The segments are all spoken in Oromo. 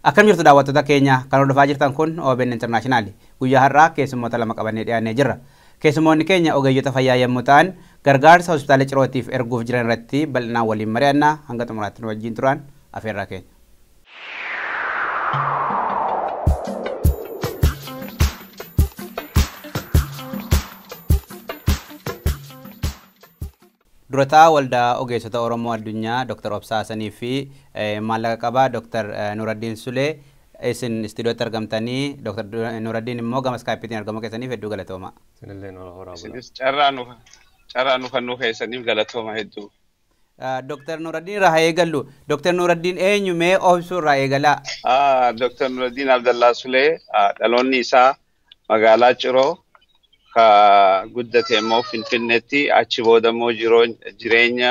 Akkam jirtu daawwattoota keenya kan hordofaa jirtan kun OBN International guyyaa har'aa keessummoota lama qabannee dhiyaannee jirra. Keessummoonni keenya ogeeyyota fayyaa yommuu ta'an gargaarsa hospitaala Cirootiif erguuf jiran irratti bal'inaan waliin mari'annaa hanga xumuraatti nu wajjin turan afeerraa keenya. Durataa Waldaa Oggeeyyota Oromoo Addunyaa Dr. Obsaasanii fi maallaqa qabaa Dr. Nuraddiin Sulee isin istiidiyootti argamtanii Dr. Nuraddiin immoo gama Skypeetiin argamu keessaniif hedduu galatooma. Sinillee noora horaa bula. Sinis carraa nu fannoo keessaniif galatooma hedduu. Dr. Nuraddiin irraa haa eegallu. Dr. Nuraddiin eenyu mee obsuu irraa eegalaa? Dr. Nuraddiin Abdallaa Sulee dhaloonni isaa magaalaa Ciroo ka guddate immoo Finfinneetti achi booda immoo jireenya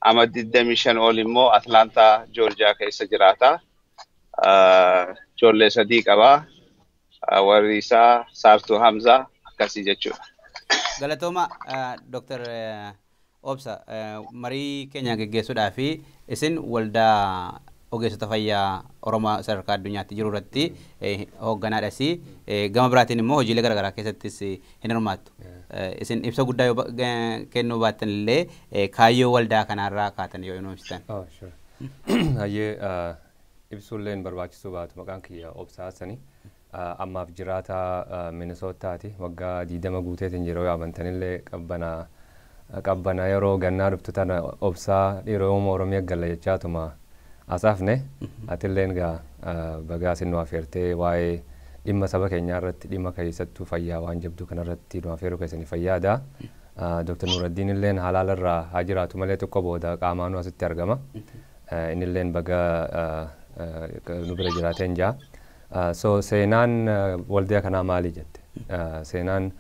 ama 25 ol immoo Atlaantaa Joorjiyaa keessa jiraata. Ijoollee sadii qaba. Warri isaa Saartuu Hamzaa akkasii jechuudha. Galatooma Dr. Obsa marii keenya geggeessuudhaaf isin waldaa ogeessota fayyaa Oromoo sadarkaa addunyaatti jiru irratti hoogganaadhas gama biraatiin immoo hojiilee garaagaraa keessattis hin hirmaattu. Isin ibsa guddaa yoo kennuu baattan illee kaayyoo waldaa kanaarraa kaatan yoo ibsitan. Hayyee ibsuulleen barbaachisuu baatu maqaan kiyya Obsaasanii ammaaf jiraata Minisootaati waggaa 20 guuteetiin yeroo yaabantanillee qabbana yeroo gannaa dhuftu tana obsaa dhiiroo Oromiyaa galla jechaatuma asaafne atilleen gaa bagaasin nu afeertee waa'ee dhimma saba keenyaa irratti dhimma keessattuu fayyaa waan jabduu kanarratti nu afeeruu keessanii fayyaada. Dr. Nuraddiin illeen halaalarraa haa jiraatu malee tokko booda qaamaanuu asitti argama. Innilleen baga nu bira jiraateen jaa. So seenaan waldaa kanaa maali jette? Seenaan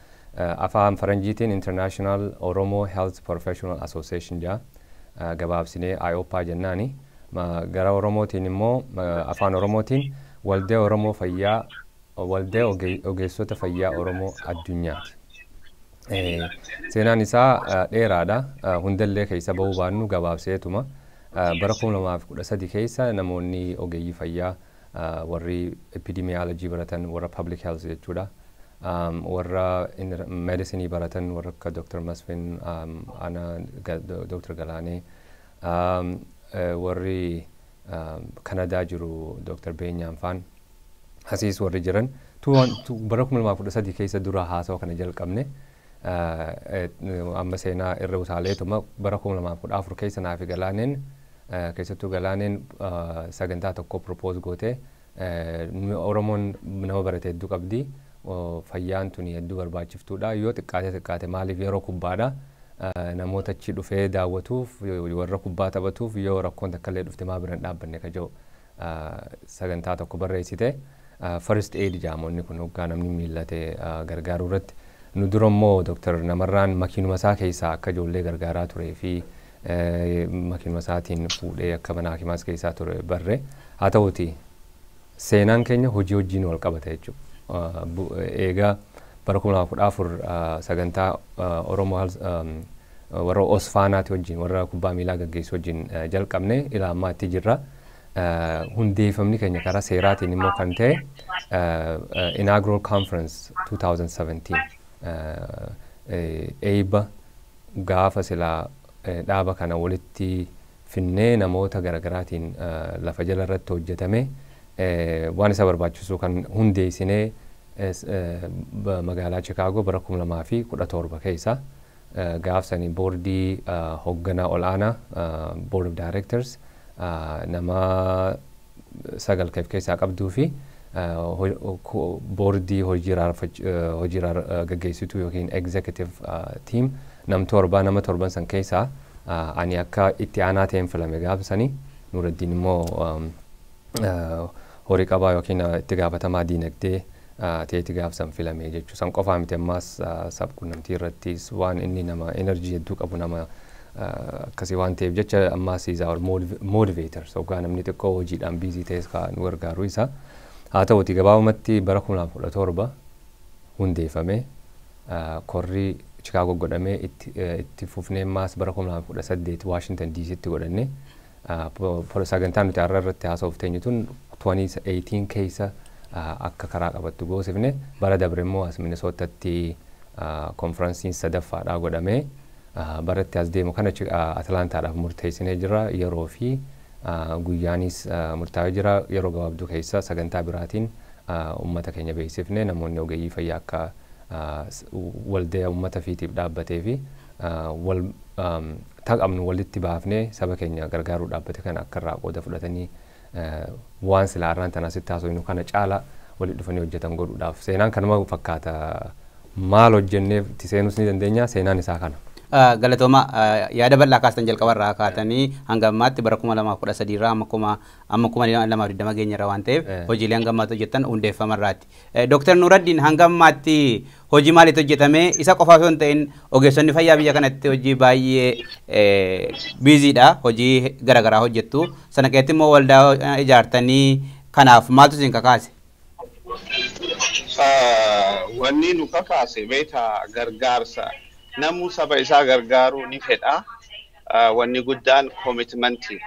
afaan faranjiitiin International Oromoo Health Professional Association jaa. Gabaabsinee IOPA jennaani. Gara Oromootiin immoo afaan Oromootiin waldaa Oromoo fayyaa waldaa ogeessota fayyaa Oromoo Addunyaati. Seenaan isaa dheeraadha. Hundallee keessa bahuu baannu gabaabseetuma. Bara 2013 keessa namoonni ogeeyyii fayyaa warri epidemiology baratan warra public health jechuudha. Warra medicine baratan warra akka Dr. Masfin, ana Dr. Galaanee, warri Kanadaa jiru Dr. Beenyaan faan asiis warri jiran bara 2013 keessa dura haasawa kana jalqabne amma seenaa irra utaaleetuma bara 2014 keessa naafi Galaaneen keessattuu Galaaneen sagantaa tokko propose goote Oromoon nama barate hedduu qabdi fayyaan tuni hedduu barbaachiftuudha yoo xiqqaate maaliif yeroo kubbaadha namoota achi dhufee daawwatuuf warra kubbaa taphatuuf yoo rakkoon takkallee dhufte maa biran dhaabbanne ka jiru sagantaa tokko barreessite first aid jaamonni kun hoggaa namni miillate gargaaruu irratti nu dura immoo Dr. Namarraan makiinuma isaa keessaa akka ijoollee gargaaraa turee fi makiinuma isaatiin fuudhee akka mana hakimaas keessaa ture barre haa ta'uti seenaan keenya hojii wajjin wal qabata jechuudha. Eegaa bara 2014 sagantaa Oromoo warra Osfaanaati wajjin warra kubbaa miilaa gaggeessu wajjin jalqabne ilaa ammaatti jirra. Hundeeffamni keenya karaa seeraatiin immoo kan ta'e inaugural conference 2017 eebba gaafa silaa dhaaba kana walitti finnee namoota garagaraatiin lafa jala irratti hojjetame waan isa barbaachisu kan hundeessinee magaalaa Chicago bara 2017 keessa gaafsanii boordii hoogganaa olaanaa board of directors nama 9 keessaa qabduu fi boordii hojii gaggeessituu yookiin executive team nama torban san keessaa ani akka itti aanaa ta'een filame gaafsanii Nuraddiin immoo horii qabaa yookiin itti gaafatamaa diinagdee ta'eeti gaafsan filame jechuudha. San qofaa miti ammaas sabquunnamtii irrattis waan inni nama energy hedduu qabu nama akkasii waan ta'eef jecha ammaas is our motivator. Hoggaa namni xiqqoo hojiidhaan biizii ta'es kan nu gargaaru isa. Haa ta'uti gabaabumatti bara 2017 hundeeffame korri Chicago godhamee itti fufnee ammaas bara 2018 Washington DC'tti godhanne sagantaan nuti har'a irratti haasa'uuf teenyu tun 2018 keessa akka karaa qabattu goosifne bara dabre immoo as Minnesotatti konferansiin sadaffaadhaa godhamee baratti as deemu kana Atlantaadhaaf murteessinee jira yeroo fi guyyaanis murtaa'ee jira yeroo gabaabduu keessa sagantaa biraatiin ummata keenya beeksifne namoonni ogeeyyii fayyaa akka waldaa ummata fiitiif dhaabbatee fi wal taqabnu walitti baafnee saba keenya gargaaruu dhaabbate kana akka irraa qooda fudhatanii waan silaa irraan tanaasitti haasofnu kana caala walitti dhufanii hojjetan godhuudhaaf seenaan kanuma fakkaata maal hojjenneef itti seenuus ni dandeenya seenaan isaa kana. Galatooma yaada bal'aa kaastan jalqabarraa kaatanii hanga ammaatti bara 2013 irraa amma 2020 geenyarra waan ta'eef hojiilee hanga ammaatti hojjetan hundeeffamarraati. Dr. Nuraddiin hanga ammaatti hojii maaliitu hojjetame isa qofa osoo hin ta'in ogeessonni fayyaa biyya kanatti hojii baay'ee biiziidha hojii garaagaraa hojjettu sana keessatti immoo waldaa ijaartanii kanaaf maaltu isin kakaase? Wanni nu kakaase beektaa gargaarsa. Namu saba isaa gargaaru ni fedha wanni guddaan commitmentii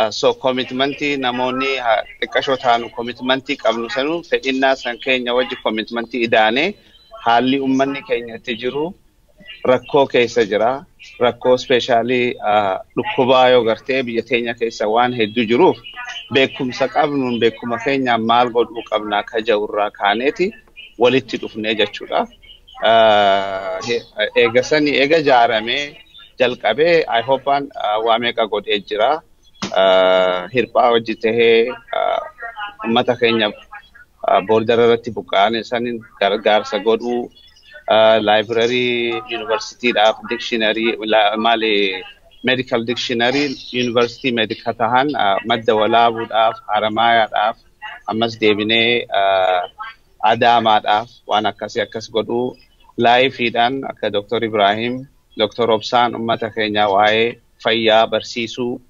so commitmentii namoonni xiqqashoo taanu commitmentii qabnu sanu fedhinnaa san keenya wajji commitmentii idaane haalli ummanni keenya itti jiru rakkoo keessa jira rakkoo speeshaalii dhukkubaa yoo gartee biyya teenya keessa waan hedduu jiruuf beekumsa qabnuun beekuma keenya maal godhuu qabna akka jawurraa kaaneeti walitti dhufnee jechuudha. Eegasanii eega jaaramee jalqabee I hope waa meeqa godhee jira hirphaa hojii tahee ummata keenya boordara irratti buqqa'an isaaniin gargaarsa godhuu library universityidhaaf dictionary maali medical dictionary university medical tahan madda walaabuudhaaf haramaayaadhaaf ammas deebinee Adaamaadhaaf waan akkas godhuu laayifiidhaan akka Dr. Ibrahim, Dr. Obsaan ummata keenya waa'ee fayyaa barsiisuu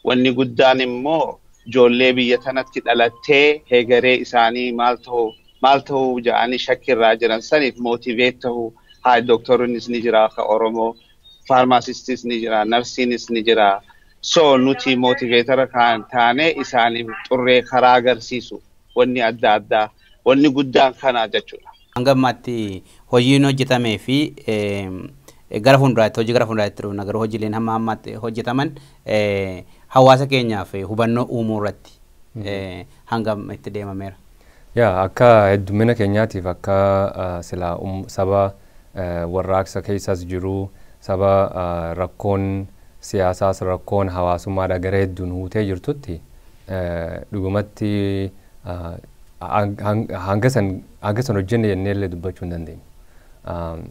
wanni guddaan immoo ijoollee biyya tanatti dhalattee heegaree isaanii maal ta'uu ja'anii shakkirraa jiran saniif motiveet ta'uu haa doktoriinis ni jira akka Oromoo, faarmaasistis ni jira, narsiinis ni jira. So nuti motiveetara kan taane isaaniif xurree karaa agarsiisu wanni adda addaa wanni guddaan kana jechuudha. Hanga ammaatti hojiin hojjetamee fi gara fuulduraatti dhufna garuu hojiileen hamma ammaatti hojjetaman hawaasa keenyaaf hubannoo uumuu irratti hanga itti deemameera. Yaa akka heddumina keenyaatiif akka sila saba warraaqsa keessas jiru saba rakkoon siyaasaas rakkoon hawaasummaadha gara hedduun huutee jirtutti dhugumatti hanga san hojjenne jenneellee dubbachuu hin dandeenyu.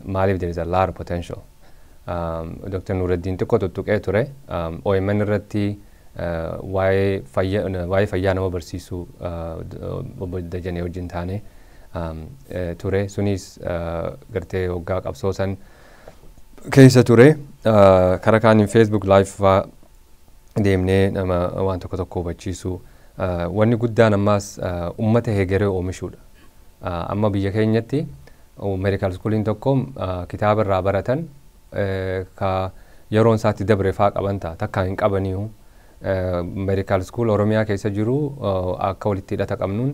Maaliif there is a lot of potential. Dr. Nuraddiin xiqqoo tuttuqee ture OMN irratti waa'ee fayyaa nama barsiisuu obbo Dajanee wajjin taane ture sunis gartee waggaa qabsoo san keessa ture karaa kaaniin Facebook live fa'aa deemnee nama waan tokko hubachiisuu wanni guddaan ammaas ummata heegaree oomishuudha. Amma biyya keenyatti medical schooliin tokko kitaaba irraa baratan ka yeroon isaatti dabre fa'aa qaban ta'a takka hin qabaniihu medical school Oromiyaa keessa jiru akka walitti hidhata qabnuun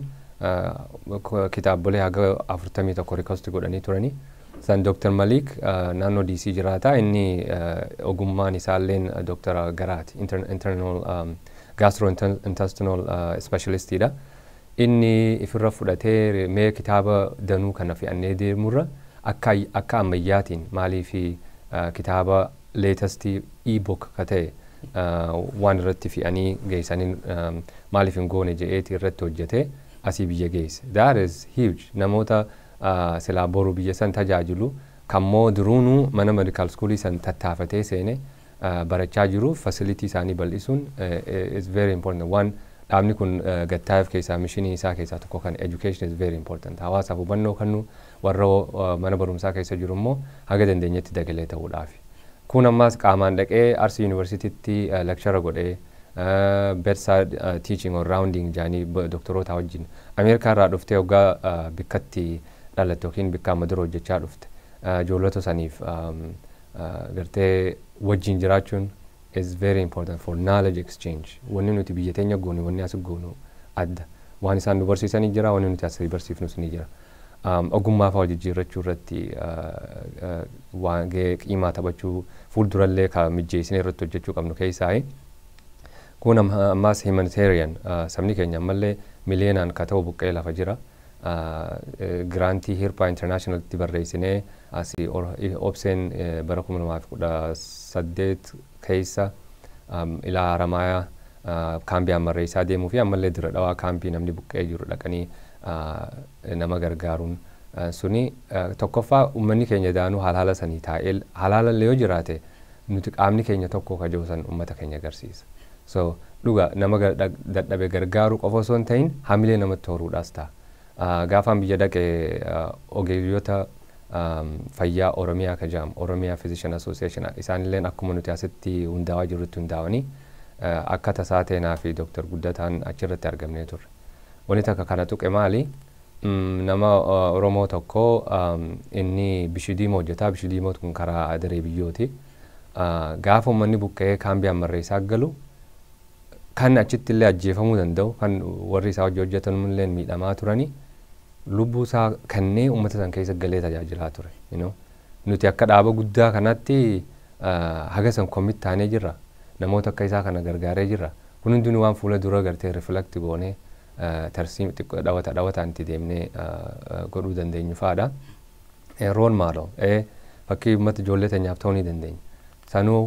kitaabolee haga 41 request godhanii turanii. San Dr. Malik naannoo DC jiraata inni ogummaan isaalleen Dr. Garaati internal gastrointestinal specialistidha. Inni ifirra fudhatee mee kitaaba danuu kana fe'annee deemurra akka ammayyaatiin maalii fi kitaaba latest e-book ka ta'e waan irratti fe'anii geessanii maaliif hin goone je'eeti irratti hojjetee asii biyya geesse. That is huge. Namoota silaa boru biyya san tajaajilu kammoo duruunuu mana medical schoolii san tattaafatee seene barachaa jiru facility isaanii bal'isuun is very important. One dhaabni kun gattaa'eef keessaa mishinii isaa keessaa tokko kan education is very important. Hawaasaaf hubannoo kennu warra mana barumsaa keessa jiru immoo haga dandeenyetti dagalee ta'uudhaaf. Kun ammaas qaamaan dhaqee Arsii Yuunivarsiitiitti lecturer godhee bedside teaching or rounding jaanii doktoroota wajjin Ameerikaa irraa dhuftee waggaa bikkatti dhalatte yookiin bikkaa madura hojjechaa dhufte ijoollota saniif gartee wajjin jiraachuun is very important for knowledge exchange. Wanni nuti biyya teenya goonu wanni as goonu adda. Waan isaan nu barsiisanii jira, waan nuti asii barsiifnus ni jira. Ogummaa fa'aa jijjiirrachuu irratti waan qiimaa taphachuu fuuldurallee ka mijjeessinee irratti hojjechuu qabnu keessaa kun ammaas humanitarian sabni keenya ammallee miliyeenaan ka ta'u buqqee lafa jira. Giraantii Hirpaa International itti barreessinee asii obseen bara 2018 keessa ilaa Haramayaa kaambii ammarreessaa deemuu fi ammallee dira dhawaa kaambii namni buqqee jiru dhaqanii nama gargaaruun suni tokkoffaa uummanni keenya daanuu haala sanii taa'ee haala illee yoo jiraate nuti qaamni keenya tokko kajoosan uummata keenya agarsiisa. So dhuga nama dadhabe gargaaru qofa osoo hin ta'in hamilee namatti horuudhaas ta'a. Gaafaan biyya dhaqee Oggeeyyota Fayyaa Oromiyaa kajaam Oromiyaa Physician Association isaanillee akkuma nuti asitti hundaa'aa jirrutti hundaa'anii akka tasaa teenaa fi Dr. Guddataan achirratti argamnee turre. Wanti takka kana tuqe maali? Nama Oromoo tokko inni bishidiima hojjetaa. Bishidiima kun karaa adaree biyyooti. Gaafa uummanni buqqee kaambii ammarreessaa galu kan achitti illee ajjeefamuu danda'u kan warri isaa hojjetan illee miidhamaa turanii lubbuu isaa kannee uummata san keessa galee tajaajilaa ture. Nuti akka dhaaba guddaa kanatti haga san kommit taanee jirra. Namoota akka isaa kana gargaaree jirra. Kun hundinuu waan fuula dura gartee riflekti goonee tarsiim xiqqoo dhawataan itti deemnee godhuu dandeenyu fa'aadha. Roon maaloo fakkii uummata ijoollee teenyaaf ta'uu ni dandeenya.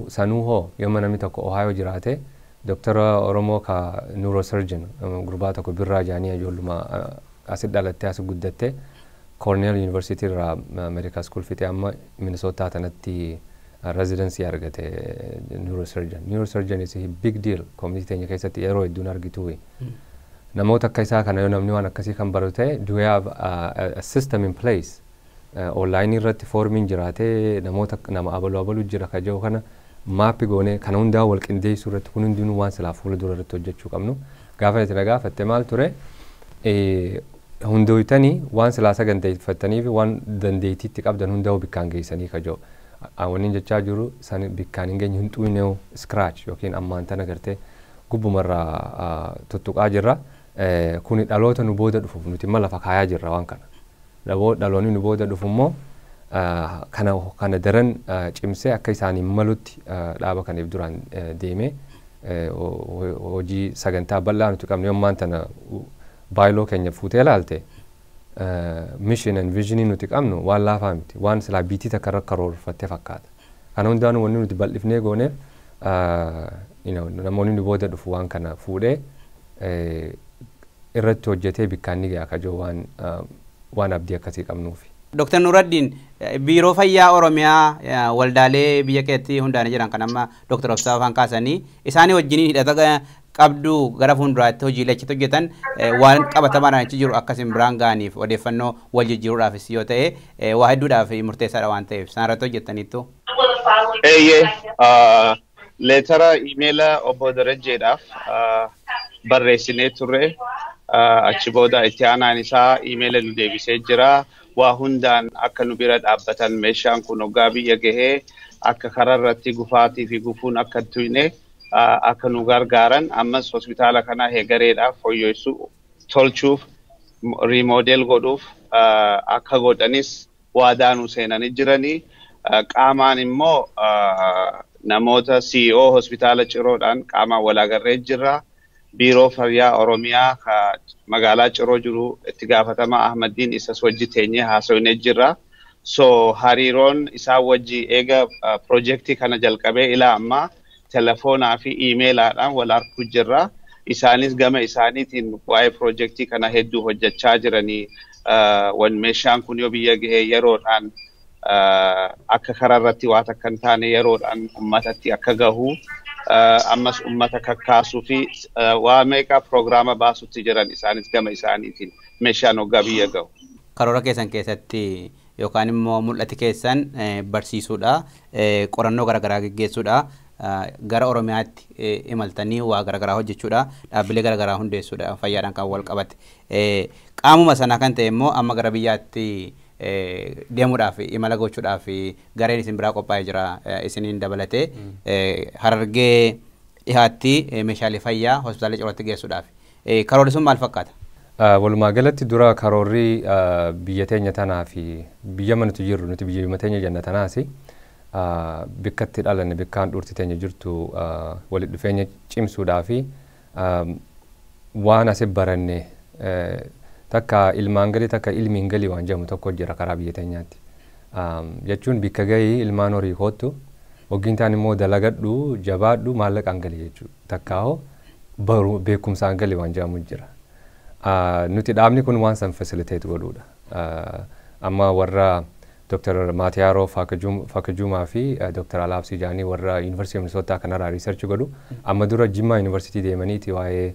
Sanuu hoo yooma namni tokko Ohaayoo jiraate Doktara Oromoo ka neurosurgeon gurbaa tokko birraa jaanii ijoolluma asit dhalattee as guddatte Cornell University irraa Medical School fixee amma Minnesota tanatti residency argate neurosurgeon. Neurosurgeon is a big deal community teenya keessatti yeroo hedduun argitu. Namoota akka isaa kana yoo namni waan akkasii kan barate do we have a system in place online irratti formiin jiraate namoota nama abaluu jira ka jiru kana maappi goone kana hundaa wal qindeessuu irratti kun hundinuu waan silaa fuula dura irratti hojjechuu qabnu. Gaafa itti gaafatte maal ture hundooytanii waan silaa saganteeffatanii fi waan dandeettiitti qabdan hundaa bikkaan geessanii ka jiru. Awwaniin jechaa jiru san bikkaan hin geenye hin xuuneewu scratch yookiin ammaan tana gartee gubbumarraa tuttuqaa jirra. Kuni dhaloota nu booda dhufuuf nuti imma lafa kaayaa jirra waan kana. Dhaloonni nu booda dhufu immoo kana daran cimsee akka isaanii malutti dhaaba kaniif duraan deemee hojii sagantaa bal'aa nuti qabne yommaan tana baayiloo keenya fuutee ilaalte mission and visionii nuti qabnu waan laafaa miti waan silaa biitii takka irra karoorfattee fakkaata. Kana hundaanuu wanni nuti bal'ifnee gooneef namoonni nu booda dhufu waan kana fuudhee irratti hojjetee bikkaan ni ga'a kajoo waan abdii akkasii qabnuufi. Dr. Nuraddiin biiroo fayyaa Oromiyaa waldaalee biyya keetti hundaa'anii jiran kan amma Dr. Obsaa afaan kaasanii isaanii wajjin hidhata qabdu gara fuulduraatti hojiilee achitti hojjetan waan qabatamaadhaan achi jiru akkasiin biraan ga'aniif odeeffannoo wal jijjiiruudhaafis yoo ta'e waa hedduudhaaf murteessaadha waan ta'eef isaan irratti hojjettaniittu. Leetara iimeela obbo Darajjeedhaaf barreessinee turre achi booda itti aanaan isaa iimeela nu deebisee jira. Waa hundaan akka nu bira dhaabbatan meeshaan kun hoggaa biyya gahee akka kararratti gufaatii fi gufuun akka tuyne akka nu gargaaran ammas hospitaala kana heegareedhaaf fooyyessuu tolchuuf remodel godhuuf akka godhanis waadaa nu seenanii jiranii qaamaan immoo namoota CEO hospitaala Ciroodhaan qaamaan walaagarree jirra. Biiroo Fayyaa Oromiyaa magaalaa Ciroo jiru itti gaafatamaa Ahmadiin isas wajji teenyee haasawinee jirra. So hariiroon isaa wajji eega projektii kana jalqabee ilaa ammaa telefoonaa fi iimeelaadhaan wal arguu jirra. Isaanis gama isaaniitiin waa'ee projektii kana hedduu hojjechaa jiranii wan meeshaan kun yoo biyya gahee yeroodhaan akka kararratti waa takka hin taane yeroodhaan ummatatti akka gahu ammas ummata kakkaasuu fi waa meeqa proogiraama baasutti jiran isaanis gama isaaniitiin meeshaan hoggaa biyya gahu. Karoora keessan keessatti yookaan immoo mul'ati keessan barsiisuudha, qorannoo garaagaraa gaggeessuudha, gara Oromiyaatti imaltanii waa garaagaraa hojjechuudha, dhaabbilee garaagaraa hundeessuudha fayyaadhaan kan wal qabate. Qaamuma sanaa kan ta'e immoo amma gara biyyaatti deemuudhaaf imala gochuudhaaf gareen isin biraa qophaa'ee jira isiniin dabalatee Harargee dhihaatti meeshaalee fayyaa hospitaala Cirootti geessuudhaaf karoorri sun maal fakkaata? Walumaa galatti dura karoorri biyya teenya tanaa fi biyya manatu jirru nuti biyya teenya jenna tanaasi bikkatti dhalanne bikkaan dhurti teenya jirtu walitti dhufeenya cimsuudhaa fi waan asii baranne takka ilmaan galii takka ilmiin galii waan jedhamu tokko jira karaa biyya teenyaatti. Jechuun bikka gahii ilmaan horii kootu waggiin taan immoo dalagadhu jabaadhu maallaqaan galii jechuudha. Takkaa'oo beekumsaan galii waan jedhamu jira. Nuti dhaabni kun waan san facilitate godhuudha. Amma warra Dr. Maatiyaaroo Faakajuumaa fi Dr. Alaabsii Jaanii warra Yuunivarsiitii Minnesootaa kanarraa riisarchi godhu. Amma dura Jimmaa Yuunivarsiitii deemaniiti waa'ee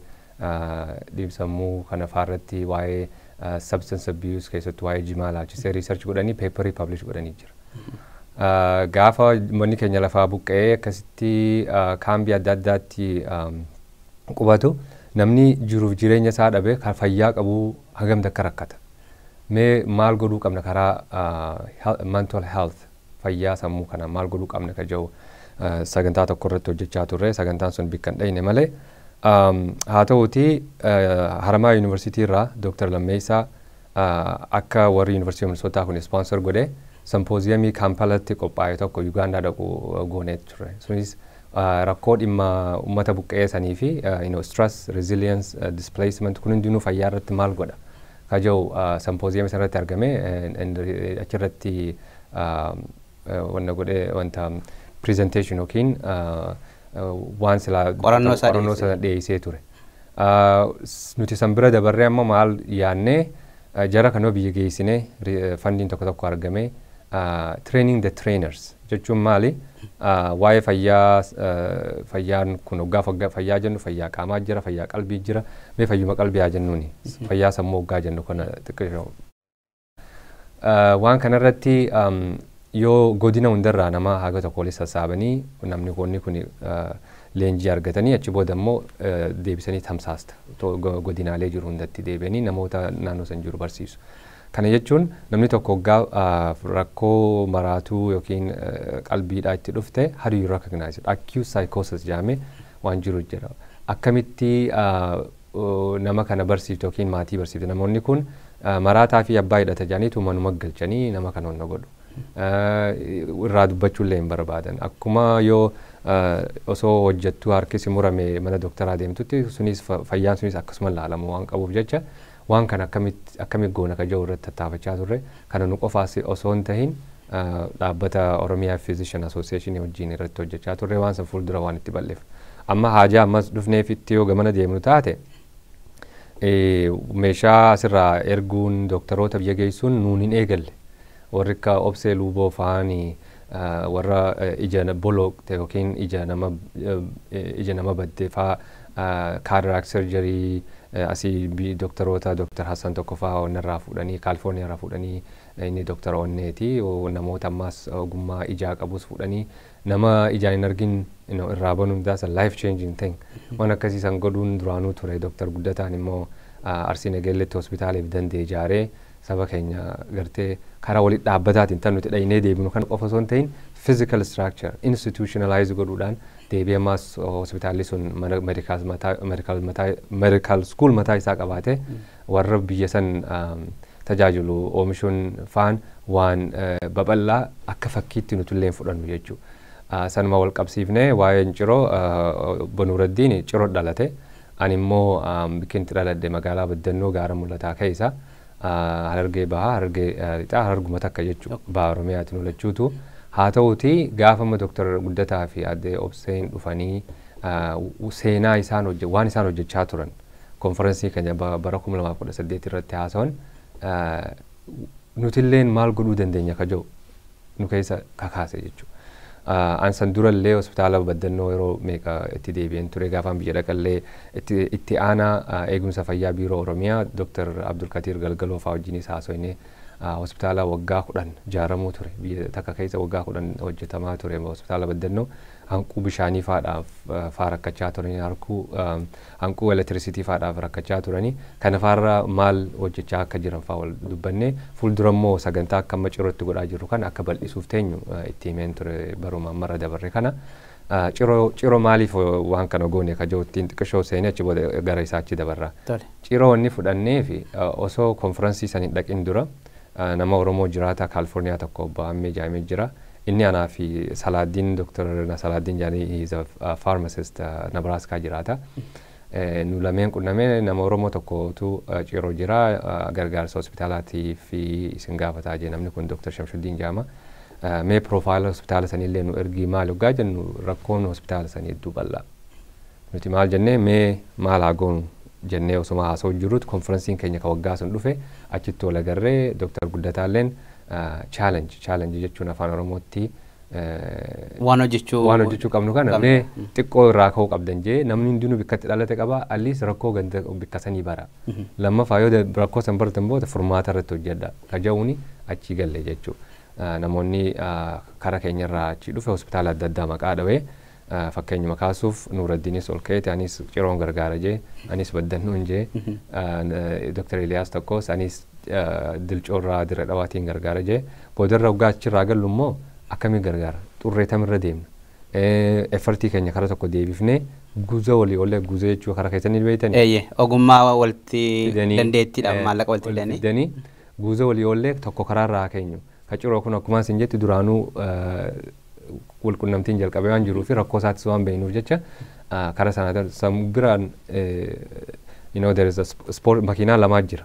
dhiibsammuu kana faarratti waa'ee substance abuse keessatti waa'ee jimaa laachisee riisarchi godhanii peeparii publish godhanii jira. Gaafa manni keenya lafaa buqqa'ee akkasitti kaambii adda addaatti qubatu namni jiruuf jireenya isaa dhabe kan fayyaa qabu hagamta akka rakkata. Mee maal godhuu qabna karaa mental health fayyaa sammuu kana maal godhuu qabna ka jedhu sagantaa tokko irratti hojjechaa turre sagantaan sun bikka hin dhayne malee haa ta'uuti Haramaa Yuunivarsiitii irraa Dr. Lammeessaa akka warri Yuunivarsiitii Minisootaa kun sponsor godhe simpooziyamii Kaampalatti qophaa'e tokko Yugaandaa dhaqu goonee ture. Sunis rakkoo dhimma uummata buqqa'ee sanii fi stress, resilience, displacement kun hundinuu fayyaa irratti maal godha ka jedhu simpooziyamii sanarratti argame achirratti wanta presentation yookiin waan silaa qorannoo sana dhiyeessee ture. Nuti san bira dabarree amma maal yaannee jara kanoo biyya geessinee fandiin tokko tokko argame training the trainers jechuun maali waa'ee fayyaan kun waggaa fayyaa jennu fayyaa qaamaa jira fayyaa qalbii jira mee fayyuma qalbii haa jennuuni fayyaa sammuu waggaa jennu kana xiqqoo waan kanarratti yoo godina hundarraa nama haga tokko waliin sassaabanii namni kun leenjii argatanii achi booda immoo deebisanii tamsaasta godinaalee jiru hundatti deebi'anii namoota naannoo san jiru barsiisu. Kana jechuun namni tokko waggaa rakkoo maraatuu yookiin qalbiidhaa itti dhufte how do you recognize it? Acute psychosis jedhamee waan jiru jira. Akkamitti nama kana barsiifte yookiin maatii barsiifte namoonni kun maraataa fi abbaa hidhata jedhaniitu manuma galchanii nama kana hunda godhu. Irraa dubbachuullee hin barbaadan. Akkuma yoo osoo hojjettuu harkisi murame mana dooktaraa deemtutti sunis fayyaan sunis akkasuma laalamu waan qabuuf jecha waan kana akkamitti goona ka jedhu irratti tattaafachaa turre kana nu qofaas osoo hin tahin dhaabbata Oromiyaa Physician Association wajjin irratti hojjechaa turre waan san fuuldura waan itti balleef. Amma haajaa ammas dhufneef itti yoo gamana deemnu taate meeshaa asirraa erguun dooktaroota biyya geessuun nuun hin eegalle. Warri akka obsee luuboo fa'anii warra ija boloqte yookiin ija nama badde fa'aa cataract surgery asii dooktaroota Dr. Hassan tokko fa'aa onnarraa fuudhanii Kaalifoorniyaa irraa fuudhanii inni Dr. Onneeti namoota ammas ogummaa ijaa qabus fuudhanii nama ijaan hin argin irraa banuun that's a life changing thing. Waan akkasii san godhuun duraanuu ture Dr. Guddataan immoo Arsii Nageelletti hospitaaleef dandee ijaaree saba keenya gartee karaa walitti dhaabbataatiin tan nuti dhaynee deebinu kan qofa osoo hin ta'in physical structure institutionalize godhuudhaan deebi'ee ammas hospitaalli sun medical school mataa isaa qabaate warra biyya san tajaajilu oomishuun faan waan babal'aa akka fakkiitti nutullee fudhannu jechuudha. Sanuma wal qabsiifnee waa'een ciroo Bonuuraddiin ciroo dhalate ani immoo bikinti dhaladhe magaalaa Baddannoo gaara mul'ataa keessa Harargee bahaa Harargee lixaa Hararguma takka jechuudha baha Oromiyaatiin olachuutu haa ta'uuti gaafama Dr. Guddataa fi Aadde Obseen dhufanii seenaa waan isaan hojjechaa turan konferensii keenya bara 2018 irratti haasawan nutilleen maal godhuu dandeenya ka jedhu nu keessa kakaase jechuudha. Ansan durallee hospitaala Baddannoo yeroo meeqa itti deebi'een ture gaafaan biyya dhaqallee itti aanaa eegumsa fayyaa biiroo Oromiyaa Dr. Abdulkadir Galgaloo fa'aa wajjinis haasofnee hospitaala waggaa 10 ijaaramuu ture biyya takka keessa waggaa 10 hojjetamaa ture hospitaala Baddannoo hanquu bishaanii fa'aa rakkachaa turanii hanquu elektirisiitii fa'aadhaaf rakkachaa turanii kana fa'aarra maal hojjechaa akka jiran fa'aa wal dubbannee fuuldura immoo sagantaa akka amma cirootti godhaa jirru kan akka bal'isuuf teenyu itti himeen ture baruma marra dabarre kana ciroo maaliif waan kana goone kajoottiin xiqqishoo seenee achi booda gara isaa achi dabarra. Ciroo inni fudhannee fi osoo konferansii sanii dhaqin dura nama Oromoo jiraata Kaalifoorniyaa tokko obbo Ammee Jaamee jira. Inni anaa fi Salaaddiin Dr. Salaaddiin Jaanii he is a pharmacist Nebraska jiraata. Nu lameen qunnamee nama Oromoo tokkotu ciroo jira gargaarsa hospitaalaatii fi isin gaafataa jee namni kun Dr. Shamshuddin Jaama. Mee profaayila hospitaala sanii illee nu ergii maal hoggaa jennu rakkoon hospitaala sanii hedduu bal'aa. Nuti maal jennee mee maal haa goonu jennee osuma haasa'u jirrutti konferensiin keenya ka waggaa sun dhufe achitti wal agarree Dr. Guddataalleen challenge jechuun afaan Oromootti waan hojjechuu qabnu kana mee xiqqoo irraa ka'uu qabdan jee namni hundinuu bikkatti dhalate qaba alliis rakkoo ganda bikka sanii bara. Lammaffaa yoo rakkoo san baratan booda furmaata irratti hojjedha kaja'uuni achi galle jechuudha. Namoonni karaa keenyarraa achi dhufe hospitaala adda addaa maqaa dhawee fakkeenya makaasuuf Nuuraddiinis ol ka'eeti anis ciroon gargaara jee anis baddannuun jee Dr. Eliyaas tokkos anis dilcoorraa dira dhawaatiin gargaara jee boodarra waggaa achirraa gallu immoo akkamii gargaara xurreetamirra deemna effortii keenya karaa tokko deebifnee guuza walii oollee guuza jechuu karaa keessanii beeytanii ogummaa walitti dandeettiidhaan maallaqa walitti fidanii guuza walii oollee tokko karaarraa keenyu kaciroo kun akkuma isin jetti duraanuu walqunnamtiin jalqabee waan jiruu fi rakkoo isaattis waan beeknuuf jecha karaa sanaa biraan there is a sport makiinaa lamaa jira.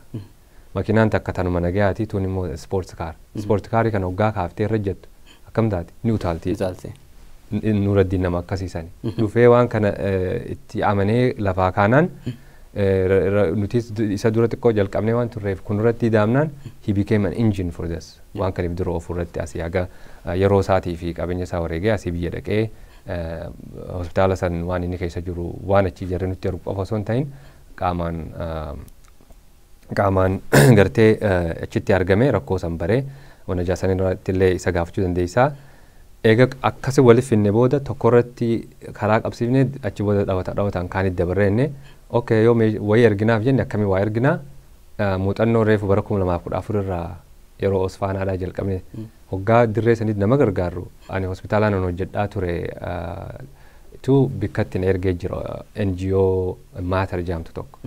Makiinaan takka tanuma nagayaati tuun immoo sports car. Sports car kana waggaa kaaftee irra jettu akkam taate ni utaalti. Nuuraddiin nama akkasiisani. Dhufee waan kana itti amanee lafaa kaanaan nuti isa dura xiqqoo jalqabnee waan turreef kun irratti daamnaan he became an engine for this. Waan kaniif dura of irratti asii haga yeroo isaatii fi qabeenya isaa wareegee asii biyya dhaqee hospitaala san waan inni keessa jiru waan achi jarri nutti ergu qofa osoo hin ta'in qaamaan gartee achitti argame rakkoo san baree wana jaasanii irratti illee isa gaafachuu dandeessaa. Eega akkasi waliif finne booda tokko irratti karaa qabsiifne achi booda dhawataan kaanitti dabarreenne okay yoo wayii erginaaf jenne akkamii waa erginaa muuxannoo reefu bara 2014 irraa yeroo osfaanaadhaa jalqabne hoggaa dirree sanitti nama gargaaru ani hospitaalaan hojjedhaa ture tu bikkatti na ergee jira NGO maatar jaamtu tokko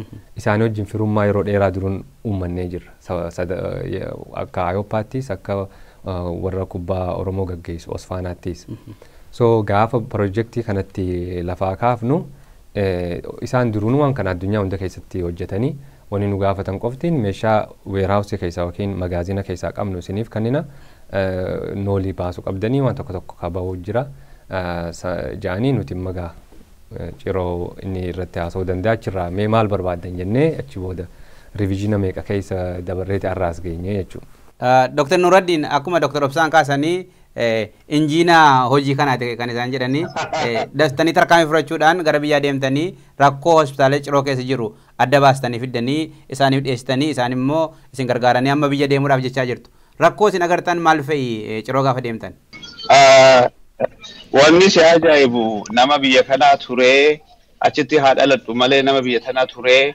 isaanii wajjin firummaa yeroo dheeraa duruun uummannee jirra akka ayoppaattis akka warra kubbaa Oromoo gaggeessu osfaanaattis so gaafa projektii kanatti lafaa kaafnu isaan duruun waan kana addunyaa hunda keessatti hojjetanii wani nu gaafatan qoftiin meeshaa warehouse keessaa yookiin magaazina keessaa qabnu isiniif kannina noolii baasu qabdanii waan tokko tokko kaba'uu jira jaanii nuti magaa ciroo inni irratti haasa'uu danda'a achirraa mee maal barbaadan jennee achi booda riviizhina meeqa keessa dabarreeti arraas geenye jechuudha. Dr. Nuuraddiin akkuma Dr. Obsaan kaasanii injiinaa hojii kanaati kan isaan jedhanii dastanii tarkaanfii fudhachuudhaan gara biyyaa deemtanii rakkoo hospitaala ciroo keessa jiru adda baastanii fiddanii isaaniif dhiyeessitanii isaan immoo isin gargaaranii amma biyya deemuudhaaf jechaa jirtu. Rakkoo isin agartan maal fa'i ciroo gaafa deemtan? Wanni si ajaa'ibu nama biyya kanaa turee achitti haa dhaladhu malee nama biyya kanaa turee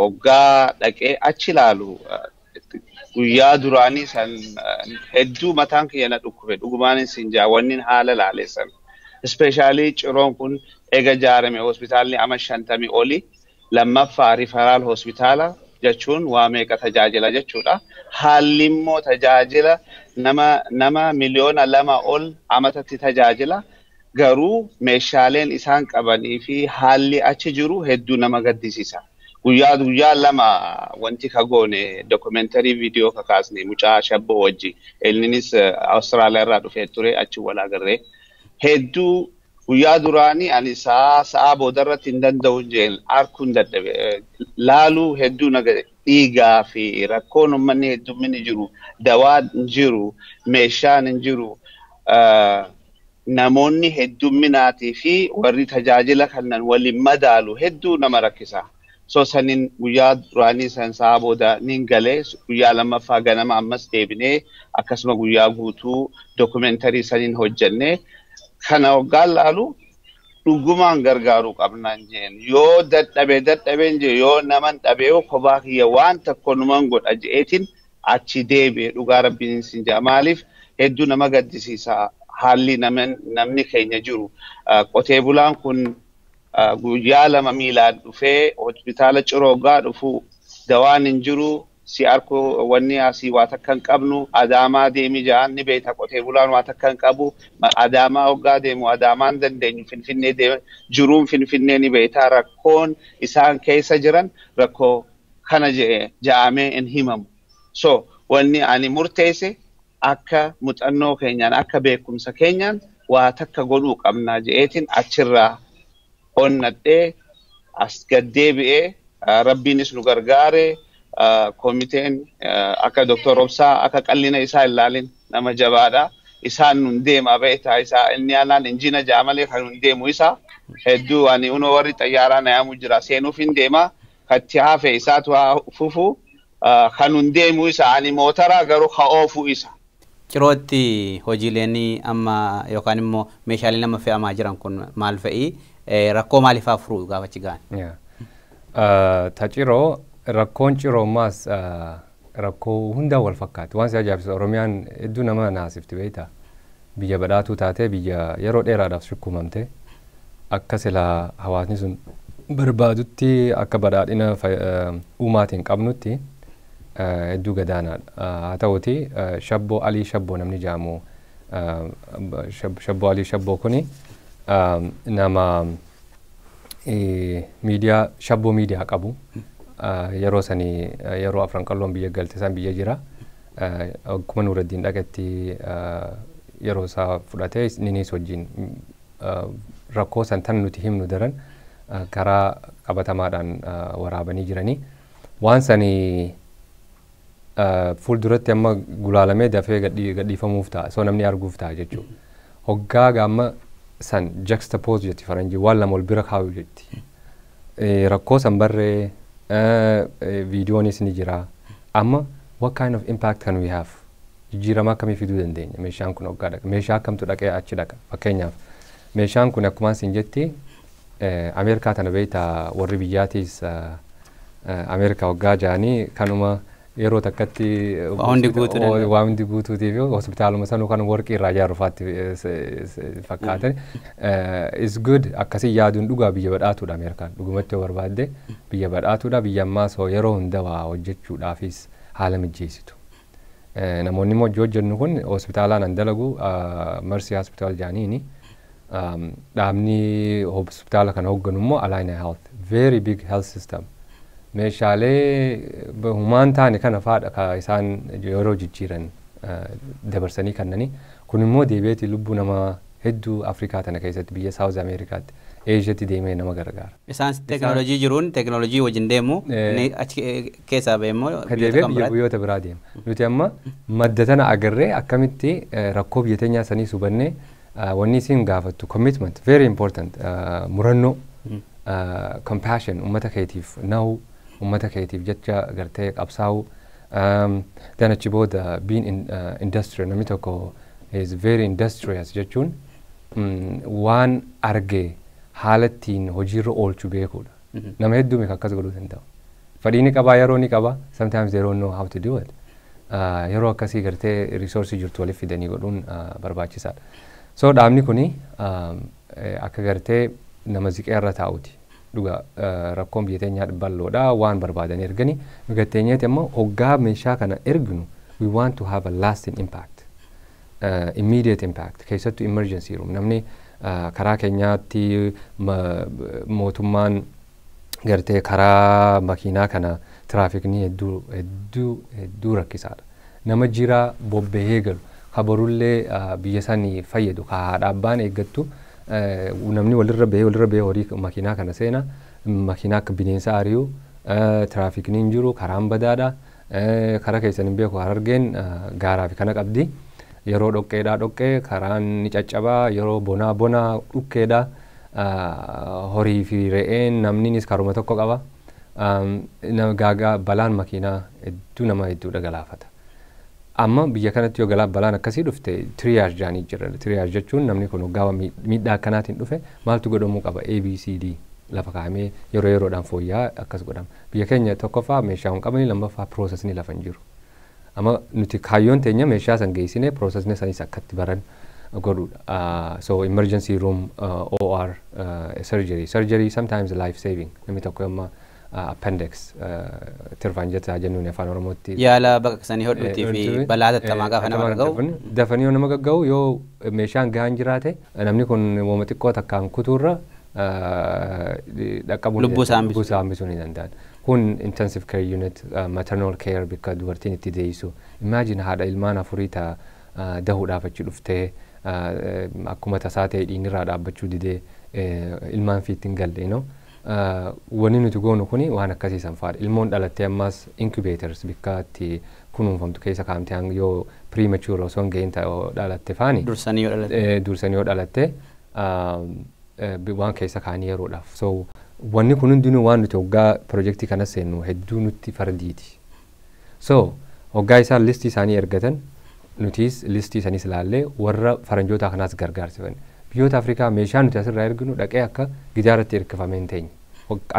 waggaa dhaqee achi ilaalu guyyaa duraanii san hedduu mataan kiyya na dhukkube dhugumaan sin jaawwannin haala laaleessan ispeeshaalii ciroon kun eega jaarame hospitaalni ama 50 oli lammaffaa riferaal hospitaala jechuun waa meeqa tajaajila jechuudha haalli immoo tajaajila nama miliyoona 2 ol amatatti tajaajila garuu meeshaaleen isaan qabanii fi haalli achi jiru hedduu nama gaddisiisa. Guyyaa lama wanti kagoone documentary video kakaasne mucaa shabbo wajji elninis Australia irraa dhufee ture achi wal agarree hedduu guyyaa duraanii ani sa'a boodarratti hin danda'u jeen arkuun dadhabe laaluu hedduu naga dhiigaa fi rakkoon uummanni heddumminni jiru dawaa hin jiru meeshaan hin jiru namoonni heddumminaatii fi warri tajaajila kannan waliin madaalu hedduu nama rakkisa. So sanin guyyaa duraanii san sa'a booda nin galee guyyaa lammaffaa ganama ammas deebinee akkasuma guyyaa guutuu documentary sanin hojjenne kana waggaa laalu dhugumaan gargaaruu qabnaan jeen yoo dadhabeen jee yoo naman dhabee kophaa kiyya waan tokko numan godha jeetiin achi deebi'ee dhugaa rabbiin sin jaa maaliif hedduu nama gaddisiisa haalli namni keenya jiru. Qotee bulaan kun guyyaa lama miilaan dhufee hospitaala Ciroogaa dhufu dawaan hin jiru. Si arku wanni asii waa takka hin qabnu Adaamaa deemi jaan ni beekta qotee bulaan waa takka hin qabu Adaamaa hoggaa deemu Adaamaan dandeenyu Finfinnee deemu jiruun Finfinnee ni beekta rakkoon isaan keessa jiran rakkoo kana ja'amee hin himamu. So wanni ani murteesse akka muuxannoo keenyaan akka beekumsa keenyaan waa takka godhuu qabna je'eetiin achirraa onnadhee as gaddeebi'ee rabbiinis nu gargaare. Komiteen akka Dr. Obsaa akka qallina isaa ilaalin nama jabaadha. Isaan nun deema beektaa isaa inni aanaan injina jaamalee kan nun deemu isaa hedduu ani unoo warri xayyaaraa na yaamu jira seenuuf hin deema katti hafe isaatu fufu kan nun deemu isaa ani mootaraa garuu ka'oofu isa. Cirootti hojiileen amma yookaan immoo meeshaalee nama fe'amaa jiran kun maal fa'i rakkoo maaliifaa furuu gaafachi ga'an? Taciroo rakkoon ciroomaas rakkoo hundaa wal fakkaatu. Waan si ajaa'ibsu Oromiyaan hedduu nama naasifti beektaa. Biyya badhaatuu taatee biyya yeroo dheeraadhaaf shukkubamte akka sila hawaasni sun barbaadutti akka badhaadhina uumaatiin qabnutti hedduu gadaanaadha. Haa ta'uti Shabboo Alii Shabboo namni jaamu Shabboo Alii Shabboo kuni nama miidiyaa Shabboo miidiyaa qabu. Yeroo sanii yeroo afran qalloon biyya galte san biyya jira akkuma Nuuraddiin dhaqetti yeroo isaa fudhatee ninis wajjin rakkoo san tan nuti himnu daran karaa qabatamaadhaan waraabanii jiranii waan sanii fuulduratti amma gulaalamee dafee gadhiifamuuf ta'a soo namni arguuf ta'a jechuudha. Hoggaa gaamma san juxtapose jetti faranjii waan lama ol bira kaa'u jetti. Rakkoo san barree videonis ni jira amma what kind of impact can we have jijjiirama akkamii fiduu dandeenya meeshaan kun hoggaa dhaqa meeshaa akkamtu dhaqee achi dhaqa fakkeenyaaf meeshaan kun akkuma sin jetti Ameerikaa tana beektaa warri biyyaatis Ameerikaa hoggaa jaanii kanuma yeroo takkatti waa hundi guutuutiif hospitaaluma sanuu kan warqii irraa ijaarufaatti fakkaatan is good akkasii yaaduun dhugaa biyya badhaatuudha Ameerikaan dhugumatti yoo barbaadde biyya badhaatuudha biyya ammaa soo yeroo hunda waa hojjechuudhaafis haala mijeessitu. Namoonni immoo hojjennu kun hospitaalaan an dalagu Mercy Hospital jaaniini dhaabni hospitaala kana hogganu immoo Align Health very big health system. Meeshaalee humaan taane kana faadha ka isaan yeroo jijjiiran dabarsanii kannanii kun immoo deebi'eeti lubbuu nama hedduu Afrikaa tana keessatti biyya South Americaatti Asiaatti deemee nama gargaara. Isaan teknoolojii jiruun teknoolojii wajjin deemu achi keessaa beemmoo biyyoota biraa deema. Nuti amma madda tana agarree akkamitti rakkoo biyya teenyaa sanii subannee wanni isin gaafattu commitment very important murannoo compassion ummata keetiif nahu ummata keetiif jecha gartee qabsaa'u dan achi booda being industrial namni tokko is very industrious jechuun waan arge haalattiin hojiirra oolchu beekuudha. Nama hedduu meeqa akkas godhuu danda'u. Fedhii ni qabaa yeroo ni qaba sometimes they don't know how to do it. Yeroo akkasii gartee resource jirtu waliif fidanii godhuun barbaachisaadha. So dhaabni kuni akka gartee nama ziqeerra taa'uti. Dhuga rakkoon biyya teenyaa bal'oodha waan barbaadan ergani biyya teenyaatti immoo hoggaa meeshaa kana erginu we want to have a lasting impact immediate impact keessattuu emergency room namni karaa keenyaatti mootummaan gartee karaa makiinaa kana tiraafikni hedduu rakkisaadha nama jira bobba'ee galu kabarullee biyya sanii fayyadu kaadha abbaan eeggattu namni walirra bahee horii makiinaa kana seena makiinaa akka bineensa ari'u tiraafikni hin jiru karaan badaadha karaa keessan hin beeku harargeen gaaraa fi kana qabdi yeroo dhoqqeedhaa dhoqqee karaan ni caccabaa yeroo bonaa dhukkeedhaa horii fi re'een namninis karuma tokko qaba gaagaa balaan makiinaa hedduu nama hedduudha galaafata. Amma biyya kanatti yoo balaan akkasii dhufte triage jaanii jira. Triage jechuun namni kun hoggaa miidhaa akkanaatiin dhufe maaltu godhamuu qaba ABCD lafa kaa'amee yeroo yeroodhaan fooyya'aa akkas godhama. Biyya keenya tokkoffaa meeshaa hin qabani lammaffaa piroosesni lafa hin jiru. Amma nuti kaayyoon teenya meeshaa san geessinee piroosesni sanis akkatti baran godhudha. So emergency room OR surgery sometimes life saving. Namni tokko amma appendix tirfaan jettaa jennuun afaan Oromootti. Yaala baqaqsanii hodhuutii fi balaa tattamaa gaafa nama gagga'u. Dafanii yoo nama gagga'u yoo meeshaan gahaan jiraate namni kun wooma xiqqoo takkaan kutuurra lubbuu isaa hambisuu ni danda'an. Kun intensive care unit maternal care bakka dubartiin itti deessu. Imagine haadha ilmaan afurii ta'a dahuudhaaf achi dhuftee akkuma tasaa ta'e dhiinirraa dhaabbachuu didee ilmaan fiitti hin galle wanni nuti goonu kuni waan akkasii sanfaadha. Ilmoon dhalattee ammas incubators bakka itti kunuunfamtu keessa kaa'amtee yoo premature osoo hin gahin dhalatte faani dursanii yoo dhalatte waan keessa kaanii yeroodhaaf. So wanni kun hundinuu waan nuti hoggaa projektii kana seennu hedduu nutti fardiiti. So hoggaa isaan listii isaanii ergatan nutis listii isaaniis ilaallee warra faranjoota kanaas gargaarsifanne. Biyyoota Afrikaa meeshaa nuti asirraa erginu dhaqee akka gidaaratti hirkifamee hin teenye.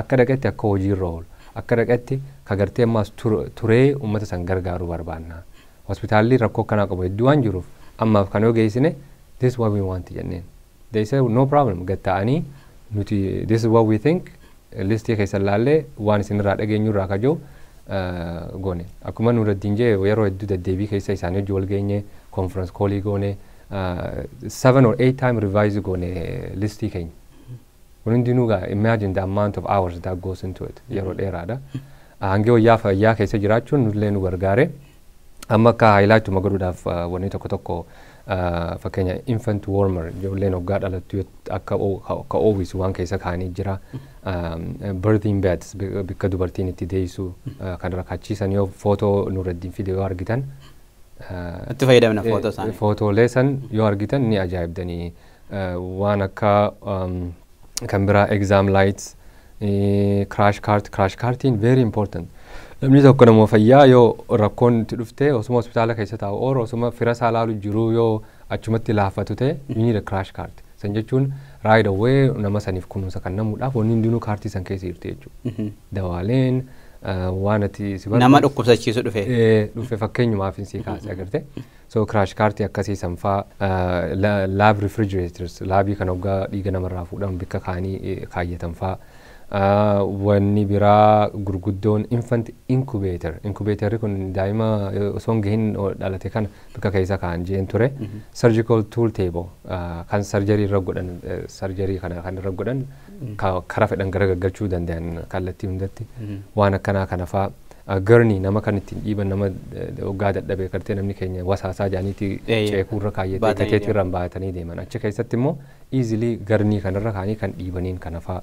Akka dhaqetti akka hojiirra oolu. Akka dhaqetti kagartee ammaas turee uummata san gargaaruu barbaanna. Hospitaalli rakkoo kanaa qabu hedduu waan jiruuf ammaaf kan yoo geessine this is what we want jenneen. They say no problem gatta'anii nuti this is what we think listii keessa ilaallee waan isinirraa dhageenyurraa kajoo goone. Akkuma nuraddiin jee yeroo hedduu deddeebii keessa isaanii hojii wal geenye conference callii goone 7 or 8 time revise goone listii keenya. Kun hundinuu imagine the amount of hours that goes into it yeroo dheeraadha. Hangi wayyaa fayyaa keessa jiraachuun nullee nu gargaare. Amma akka haayilaayituma godhuudhaaf wanni tokko tokko fakkeenya infant warmer ijoolleen hoggaa dhalattu akka oowwisu waan keessa kaanii jira. Birthing beds bakka dubartiin itti deessu kan rakkachiisan yoo footoo nuraddiin fide yoo argitan itti fayyadamna footoo isaanii. Footoolee san yoo argitan ni ajaa'ibdanii waan akka kan biraa exam lights crash cartiin very important. Namni tokko nama fayyaa yoo rakkoon itti dhuftee osuma hospitaala keessa taa'u oolu osuma fira isaa laalu jiru yoo achumatti laafatu ta'e you need a crash card. San jechuun right away nama saniif kunuunsa kan namuudhaaf wanni hundinuu kaartii san keessa jirti jechuudha. Dawaaleen waan ati nama dhukkubsachiisu dhufe fakkeenyumaaf hin sii kaase agarte. So crash card akkasii sanfaa lab refrigerators laabii kan hoggaa dhiiga namarraa fuudhamu bakka kaanii kaayyatan faa. Wanni biraa gurguddoon infant incubator kun daa'ima osoo hin gahin dhalate kana bakka keessa kaan jeen ture. Surgical tool table kan sarjarii irra godhan sarjarii kana kan irra godhan karaa fedhan garagalchuu danda'an kallattii hundatti waan akkanaa kana faa. Gurney nama kan ittiin dhiiban nama hoggaa dadhabee kartee namni keenya wasaasaa jaaniitti ceekuurra kaayyatee gateetti irraan baatanii deeman. Achi keessatti immoo easily gurney kanarra kaanii kan dhiibaniin kana faa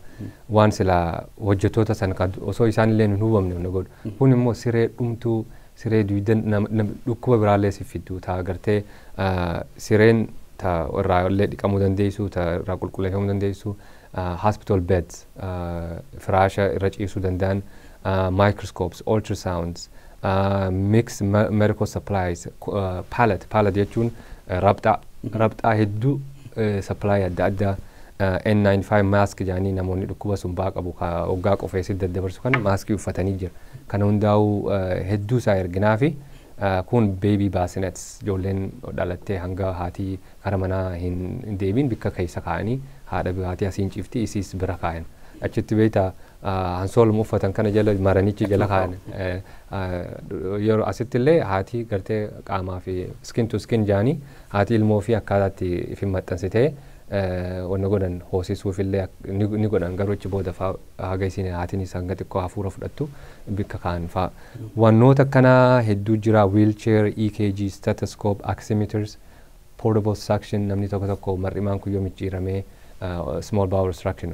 waan silaa hojjettoota san osoo isaan illee hin hubamne na godhu. Kun immoo siree dhumtuu siree duwidan dhukkuba biraallee si fidduu ta'a gartee sireen irraa illee dhiqamuu dandeessu irraa qulqulleeffamuu dandeessu hospital beds firaasha irra ciisuu danda'an. Microscopes, ultrasounds, mixed medical supplies, pallet jechuun rabxaa hedduu supply adda addaa N95 mask jaanii namoonni dhukkuba sumbaa qabu hoggaa qofeessi daddabarsu kana maaskii uffatanii jira. Kana hundaa'uu hedduu isaa erginaa fi kun baby bassinets ijoolleen dhalattee hanga haatii gara manaa hin deebiin bakka keessa kaa'anii haadha haatii asiin ciifti isiis bira kaa'an. Achitti beektaa hansooluma uffatan kana jala maranichi jala kaa'an yeroo asitti illee haatii gartee qaamaa fi skin to skin jaanii haatii ilmoo fi akkaataatti ifin maxxansitee wanna godhan hoosisuuf illee ni godhan garuu achi booda haga isin haatiin isaan xiqqoo hafuura fudhattu bakka kaa'an fa'a. Wannoota akkanaa hedduu jira wheelchair, EKG, stethoscope, oximeters, portable suction namni tokko mar'imaan kun yoo micciiramee small bowel obstruction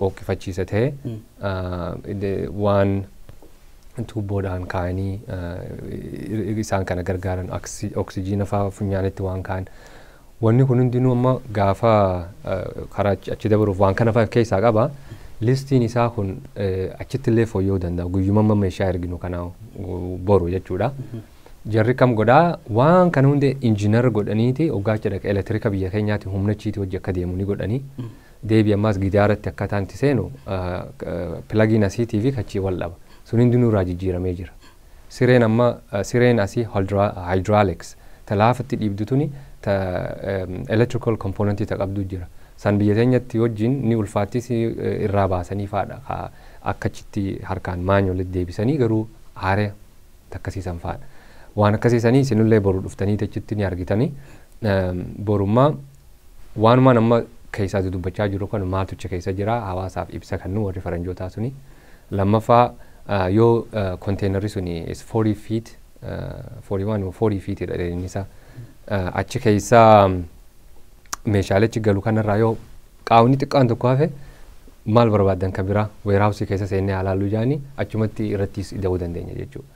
qoqqiffachiisa ta'e waan tuubboodhaan kaa'anii isaan kana gargaaran oksijiina fa'aa funyaanitti waan kaa'an. Wanni kun hundinuu amma gaafa karaa achi dabaruuf waan kana fa'aa keessaa qaba. Listiin isaa kun achitti illee fooyya'uu danda'a. Guyyuma meeshaa erginu kana boru jechuudha. Jarri kam godhaa waan kana hundee injiinar godhaniiti hoggaacha dhaqa elektirika biyya keenyaatti humnachiiti hojii akka deemu ni godhanii. Deebi ammaas gidaaratti akkataan itti seenu pilagiin asiitii fi kachii wal dhaba. Sun hundinuu irraa jijjiiramee jira. Sireen asii hydraulics laafatti dhiibdu tuni electrical component ta qabdu jira. San biyya teenyatti wajjin ni ulfaattis irraa baasanii faadha akkachitti harkaan maanyuulitti deebisanii garuu haaree takkasiisan faadha. Waan akkasiisanii isinillee boru dhuftanii tachitti ni argitanii borummaa waanumaan amma keessaa dubbachaa jiru kan maaltucha keessa jira hawaasaaf ibsa kannu warri faranjootaa suni. Lammaffaa yoo konteenarri suni is 40 feet 41 or 40 feet dheerinni isaa achi keessaa meeshaalechi galu kanarraa yoo qaawni xiqqaan tokko hafe maal barbaadan kan biraa weeraawusii keessa seennee halaaluu jaanii achumatti irrattis ida'uu dandeenya jechuudha.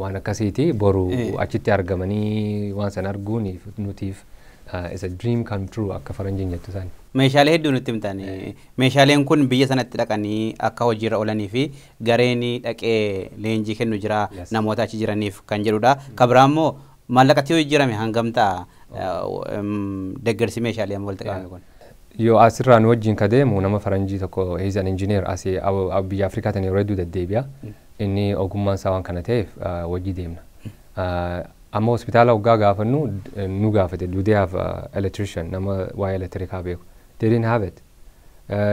Waan akkasiiti boru achitti argamanii waan san arguun nutiif is a dream come true akka faranjiin jettu isaani. Meeshaalee hedduu nutti himtanii meeshaaleen kun biyya sanatti dhaqanii akka hojiirra oolanii fi gareen dhaqee leenjii kennu jira namoota achi jiraniif kan jedhudha. Kabiraan immoo maallaqatti yoo jirame hangam ta'a deeggarsi meeshaalee amma walitti qabame kun. Yoo asirraan wajjin ka deemu nama faranjii tokko he's an engineer asii biyya Afrikaa tan yeroo hedduu deddeebi'a. Inni ogummaan isaa waan kana ta'eef wajji deemna. Amma hospitaala hoggaa gaafannu nu gaafate do they have electrician nama waa'ee elektirikaa beeku. They didn't have it.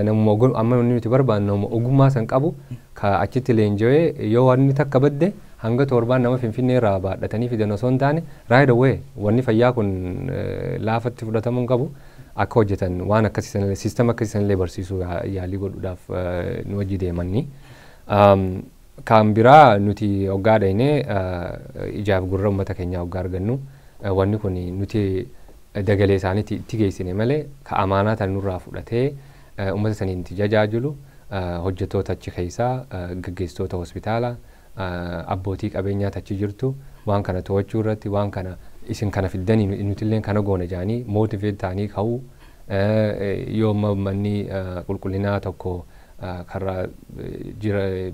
Namuma amma nuti barbaannu nama ogummaa san qabu ka achitti leenji'ee yoo wanni takka badde hanga torbaan nama Finfinnee irraa baadhatanii fidan osoo hin taane right away wanni fayyaa kun laafatti fudhatamuu qabu akka hojjetan waan akkasiisan siistama akkasiisanillee barsiisuu yaalii godhuudhaaf nu wajji deemanni. Kan biraa nuti hoggaa dhaynee ijaaf gurra uummata keenyaa hoggaa argannu wanni kun nuti dagalee isaaniitti itti geessine malee ka amaanaa tan nurraa fudhatee uummata saniin itti tajaajilu hojjettoota achi keessaa gaggeessitoota hospitaala abbootii qabeenyaa achi jirtu waan kana to'achuu irratti waan kana isin kana fiddanii nutillee kana goona jaanii motiveet ta'anii ka'uu yoo manni qulqullinaa tokko karraa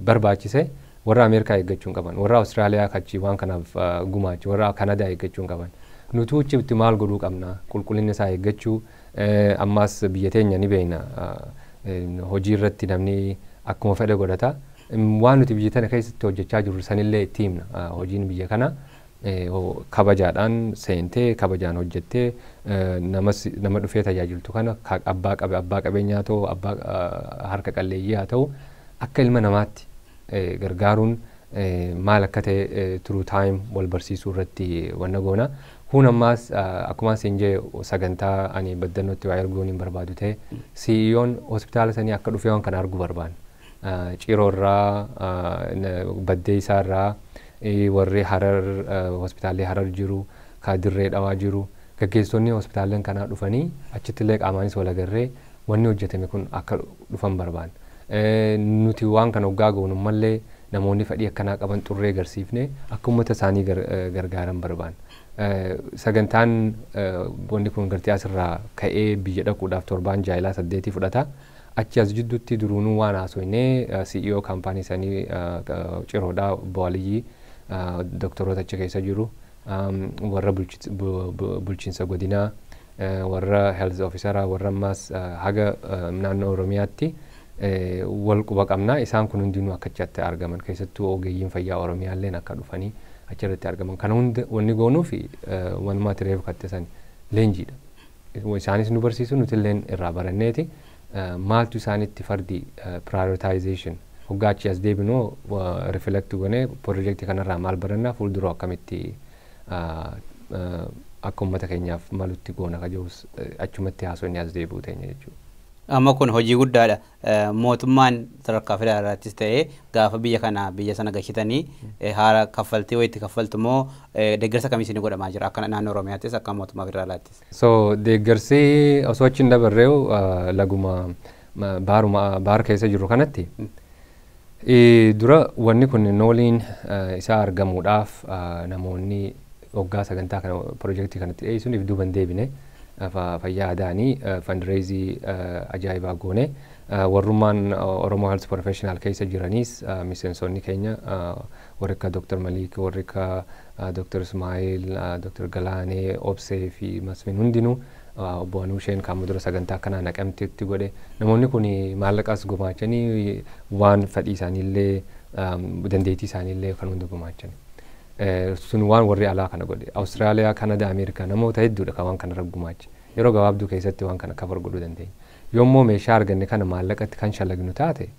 barbaachise warra Ameerikaa eeggachuun qaban warra Awustiraaliyaa kachi waan kanaaf gumaachi warra Kanadaa eeggachuun qaban nuti uchitti maal godhuu qabna qulqullinni isaa eeggachuu ammas biyya teenya ni beekna hojii irratti namni akkuma fedhe godhata waan nuti biyya tana keessatti hojjechaa jirru sanillee itti himna hojiin biyya kana kabajaadhaan seentee kabajaan hojjettee nama dhufee tajaajiltu kana abbaa qabeenyaa ta'u abbaa harka qalleeyyii haa ta'u akka ilma namaatti gargaaruun maal akka ta'e through time wal barsiisuu irratti wanna goona. Kun ammaas akkuma isin jee sagantaa ani baddannootti waa erguun hin barbaadu ta'e CEO'n hospitaala sanii akka dhufee waan kana arguu barbaadu. Ciroorraa baddee isaarraa warri Harar hospitaallee Harar jiru Kaadirree dhawaa jiru gaggeessonni hospitaaleen kanaa dhufanii achittillee qaamaanis wal agarree wanni hojjetame kun akka dhufan barbaadu. Nuti waan kana hoggaa goonu mallee namoonni fedhii akkanaa qaban xurree agarsiifne akka uummata isaanii gargaaran barbaadu. Sagantaan wanni kun gartee asirraa ka'ee biyya dhaquudhaaf 7 jaayilaa 8 fudhata. Achi as jidduutti duruunuu waan haasofnee CEO kaampaanii isaanii Ciroodhaa Bawaliyyii doktoroota achi keessa jiru warra bulchiinsa godinaa warra health officeraa warra ammaas haga naannoo Oromiyaatti wal quba qabnaa isaan kun hundinuu akka achitti argaman keessattuu ogeeyyiin fayyaa Oromiyaalleen akka dhufanii achirratti argaman kana hunda wanni goonuu fi wanumaa tireef kattesan leenjiidha. Isaanis nu barsiisu nutilleen irraa baranneeti. Maaltu isaanitti fardi prioritization hoggachi as deebinoo reflect goone project kanarraa maal barannaa fuuldura akkamitti akka uummata keenyaaf malutti goona kajoos achumatti haasofni as deebi'u teenya jechuudha. Amma kun hojii guddaadha. Mootummaan sadarkaa federaalaattis ta'ee gaafa biyya kana biyya sana gashitanii haala kaffaltii wayitti kaffaltu moo deeggarsa kamii isin godhamaa jira akka naannoo Oromiyaattis akka mootummaa federaalaattis. So deeggarsi osoo achi hin dabarreewu laguma baar keessa jiru kanatti dura wanni kun nooliin isaa argamuudhaaf namoonni hoggaa sagantaa kana projektii kanatti dhiyeessuun duuban deebine. Fayyaa adaanii fundraising ajaa'ibaa goone warrummaan Oromoo health professional keessa jiraniis miseensonni keenya warri akka Dr. Malik warri akka Dr. Ismail Dr. Galaanee Obsee fi Masmin hundinuu obbo Anuusheen kan dura sagantaa kanaa naqamteetti godhe namoonni kun maallaqas gumaachanii waan fedhii isaaniillee dandeettii isaaniillee kan hunda gumaachani. sun waan warri alaa kana godhe Awustiraaliyaa Kanadaa Ameerikaa namoota hedduudha kan waan kana raggumaachi yeroo gabaabduu keessatti waan kana kafar godhuu dandeenya yoommoo meeshaa arganne kana maallaqatti kan shallagnu taate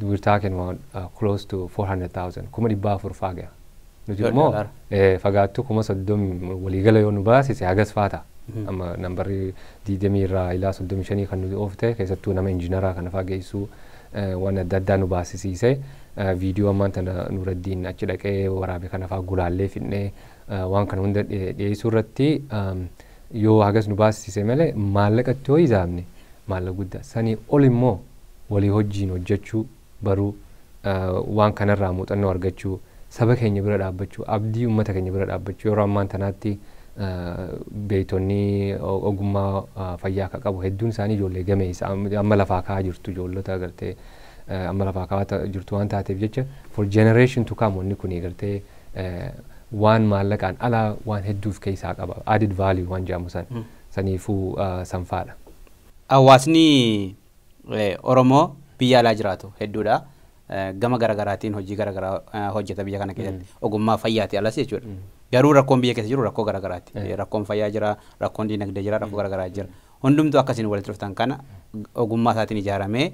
we're talking about close to 400,000 kuma 400 faagaa nuti immoo fagaattu kuma 30 waliigala yoo nu baasise hagas faata amma nambarri 20 irraa ilaa 35 kan nuti oofte keessattuu nama injiinaraa kana fageessuu waan adda addaa nu baasisiise viidiyoo ammaan tana Nuraddiin achi dhaqee waraabe kana faa gulaallee fidnee waan kana hunda dhiyeessuu irratti yoo hagas nu baasisiise malee maallaqatti yoo hisaabne maallaqa guddaa sanii ol immoo walii hojiin hojjechuu baruu waan kanarraa muuxannoo argachuu saba keenya bira dhaabbachuu abdii uummata keenya bira dhaabbachuu yeroo ammaan tanaatti beeytonni ogummaa fayyaa akka qabu hedduun isaanii ijoollee gameessa amma lafaa kaa'aa jirtu ijoollota agartee amma lafaa kaa'aa jirtu waan taateef jecha for generation to come wanni kun agartee waan maallaqaan alaa waan hedduuf keessaa qaba added value waan jedhamu saniifuu sanfaadha. Hawaasni Oromoo biyya alaa jiraatu hedduudha. Gama garaagaraatiin hojii garaagaraa hojjeta biyya kana keessatti ogummaa fayyaati alas jechuudha. Garuu rakkoon biyya keessa jiru rakkoo garaagaraati. Rakkoon fayyaa jira, rakkoon diinagdee jira, rakkoo garaagaraa jira. Hundumtuu akkasiin walitti dhuftan kana ogummaa isaatiin ijaaramee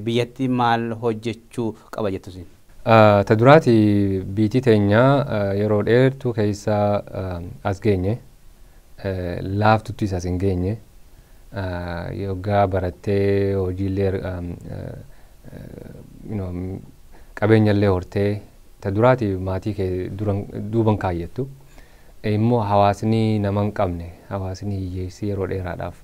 biyyatti maal hojjechuu qaba jettusin? Ta duraati biitii teenya yeroo dheertuu keessa as geenye laaftutti isas hin geenye yoggaa barattee hojiillee qabeenyallee hortee ta duraati maatii kee duuban kaayyattu immoo hawaasni nama hin qabne hawaasni hiyyeessii yeroo dheeraadhaaf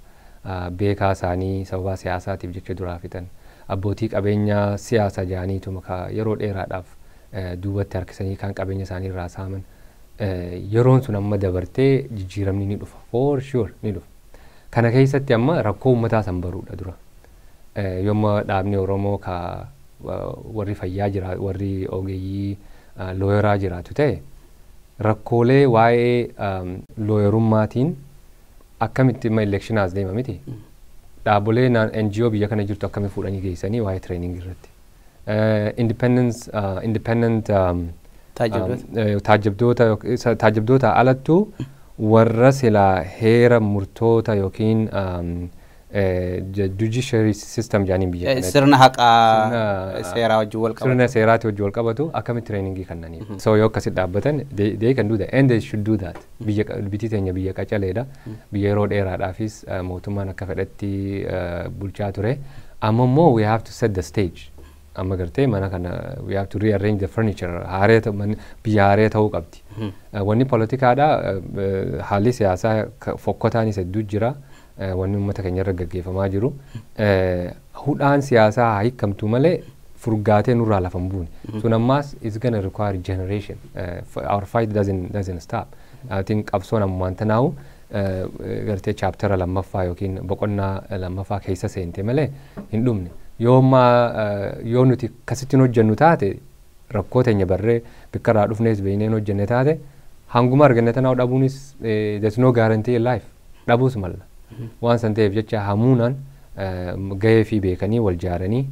beekaa isaanii sababa siyaasaatiif jecha duraa fitan abbootii qabeenyaa siyaasa jaaniituma ka yeroo dheeraadhaaf duubatti harkisanii kan qabeenya isaanii irraa saaman yeroon sun amma dabartee jijjiiramni ni dhufa for sure ni dhufa kana keessatti amma rakkoo uummataa san baruudha dura yooma dhaabni Oromoo ka warri fayyaa jira warri ogeeyyii looyeraa jiraatu ta'e rakkoolee waa'ee looyerummaatiin akkamitti imma elekshiinaas deema miti dhaabolee NGO biyya kana jirtu akkamitti fuudhanii geessanii waa'ee training irratti independent taajabdoota alattuu warra silaa heera murtoota yookiin judiciary system jaaniin biyya kanatti sirna haqaa seeraa wajjin wal qabatu sirna seeraati wajjin wal qabatu akkamitti trainingii kannaniif so yoo akkasitti dhaabbatan they can do that and they should do that biyyi teenya biyya qacaleedha biyya yeroo dheeraadhaafis mootummaan akka fedhatti bulchaa ture amma immoo we have to set the stage amma gartee mana kana we have to rearrange the furniture biyya haaree ta'uu qabdi wanni poolitikaadha haalli siyaasaa fokkotaanis hedduu jira wanni uummata keenya irra gaggeeffamaa jiru hudhaan siyaasaa haa hiikamtu malee furgaatee nurraa lafa hin buune sun ammaas is gonna require generation our fight doesn't stop I think qabsoon ammaan tanaa'u gartee chaaptera lammaffaa yookiin boqonnaa lammaffaa keessa seente malee hin dhumne yoo nuti kasittiin hojjennu taate rakkoo teenya barree bikkarraa dhufnees beeyneen hojjenne taate hanguma arganne tanaa'u dhabuunis there's no guarantee in life dhabuus malla waan san ta'eef jecha hamuunaan gahee fi beekanii wal jaaranii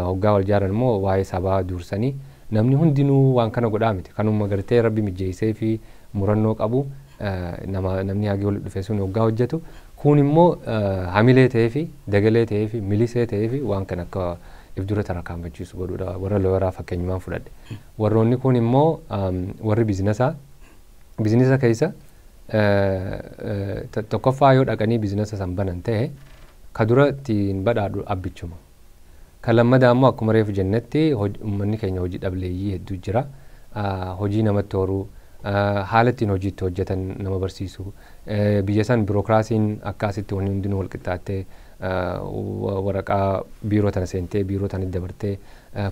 hoggaa wal jaaran immoo waa'ee sabaa dursanii namni hundinuu waan kana godhaa miti kanuma gartee rabbi mijjeessee fi murannoo qabu namni hagee walitti dhufee sun hoggaa hojjetu kun immoo hamilee ta'ee fi dagalee ta'ee fi milisee ta'ee fi waan kan akka ibdura tarkaanfachiisu godhuudha warra looyeraa fakkeenyumaan fudhadhe warroonni kun immoo warri biizinasa keessa tokkoffaa yoo dhaqanii biizinasa san banan ta'e ka dura ittiin badhaadhu abbichuma kan lammadaa immoo akkuma reefu jennetti uummanni keenya hojii dhableeyyii hedduu jira hojii namatti horuu haala ittiin hojii itti hojjetan nama barsiisu biyya san birookiraasiin akkasitti wanni hundinuu wal qixxaattee waraqaa biiroo tana seentee biiroo tana dabartee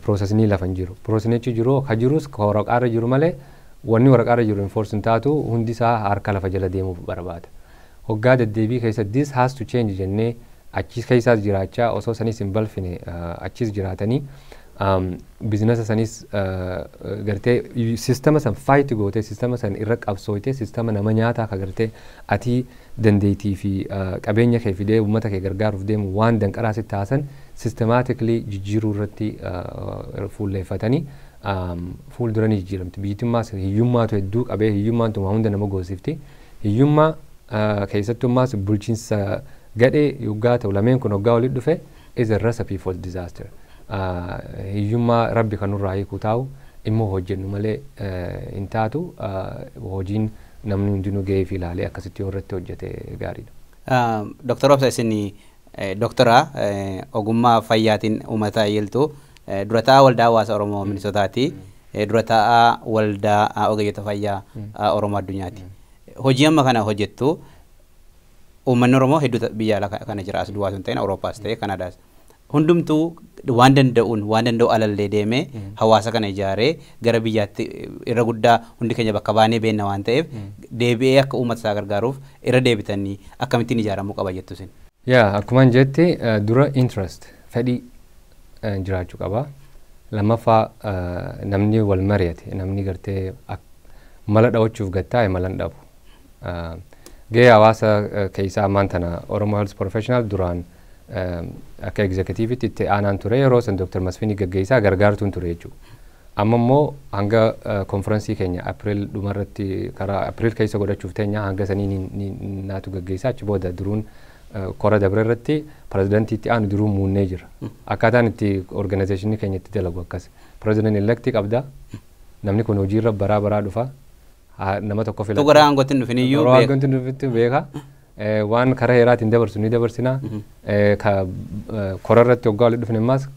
piroosesnii lafa hin jiru piroosesnichi jiru ka jirus ka waraqaarra jiru malee wanni waraqaarra jiru enforcing taatu hundi isaa harka lafa jala deemuuf barbaada hoggaa deddeebii keessa this has to change jennee achis keessaas jiraachaa osoo sanis hin balfine achis jiraatanii biizinasa sanis gartee sistema san fight gootee sistema san irra qabsooytee sistema nama nyaataa ka gartee ati dandeettii fi qabeenya kee fidee uummata kee gargaaruuf deemu waan danqaraasitti taasan systematically jijjiiruu irratti fuulleeffatanii fuuldura ni jijjiiramti. Biyyattummaas hiyyummaatu hedduu qabee hiyyummaan tuma hunda nama goosifti. Hiyyummaa keessattummaas bulchiinsa gadhee yoggaa ta'u lameen kun hoggaa walitti dhufe is a recipe for disaster. Hiyyummaa rabbi kan nurraa hiikuu taa'u immoo hojjennu malee hin taatu hojiin namni hundinuu gahee fi ilaalee akkasitti yoo irratti hojjete gaariidha. Dr. Obsa isin doktora ogummaa fayyaatiin uummataa yeeltu durataa waldaa hawaasa Oromoo Minisootaati. Durataa waldaa Oggeeyyota Fayyaa Oromoo Addunyaati. Hojii amma kana hojjettu uummanni Oromoo hedduu biyya alaa kana jira as duwwaa sun ta'in Awurooppaas ta'e Kanaadaas. Hundumtuu waan danda'u alallee deemee hawaasa kana ijaaree gara biyyaatti irra guddaa hundi keenya bakka baanee beenna waan ta'eef deebi'ee akka uummata isaa gargaaruuf irra deebitanii akkamittiin ijaaramuu qaba jettu isin. Akkuma jetti dura interest fedhii jiraachuu qaba. Lammaffaa namni wal mari'ate namni gartee mala dhawachuuf gattaa'e mala hin dhabu. Gahee hawaasa keessaa ammaan tana Oromoo Health Professional duraan akka egzekutiivitti itti aanaan ture yeroo san Dr. Masfinii Gaggeessaa gargaartuun ture jechuudha. Amma immoo hanga konferansii keenya April dhumarratti karaa April keessa godhachuuf teenya hanga sanii naatu Gaggeessaa achi booda duruun kora dabre irratti pirezidantiitti aanu duruun muunnee jira. Akkaataan itti organizaashinii keenya itti dalagu akkas. Pirezidantii elektii qabda. Namni kun hojiirra baraa dhufa. Nama tokko filata. Tu gara aangootti dhufin iyyuu beeka. Aangootti dhufin beeka. Waan karaa heeraatiin dabarsu ni dabarsina. Ka kora irratti waggaa walitti dhufin ammas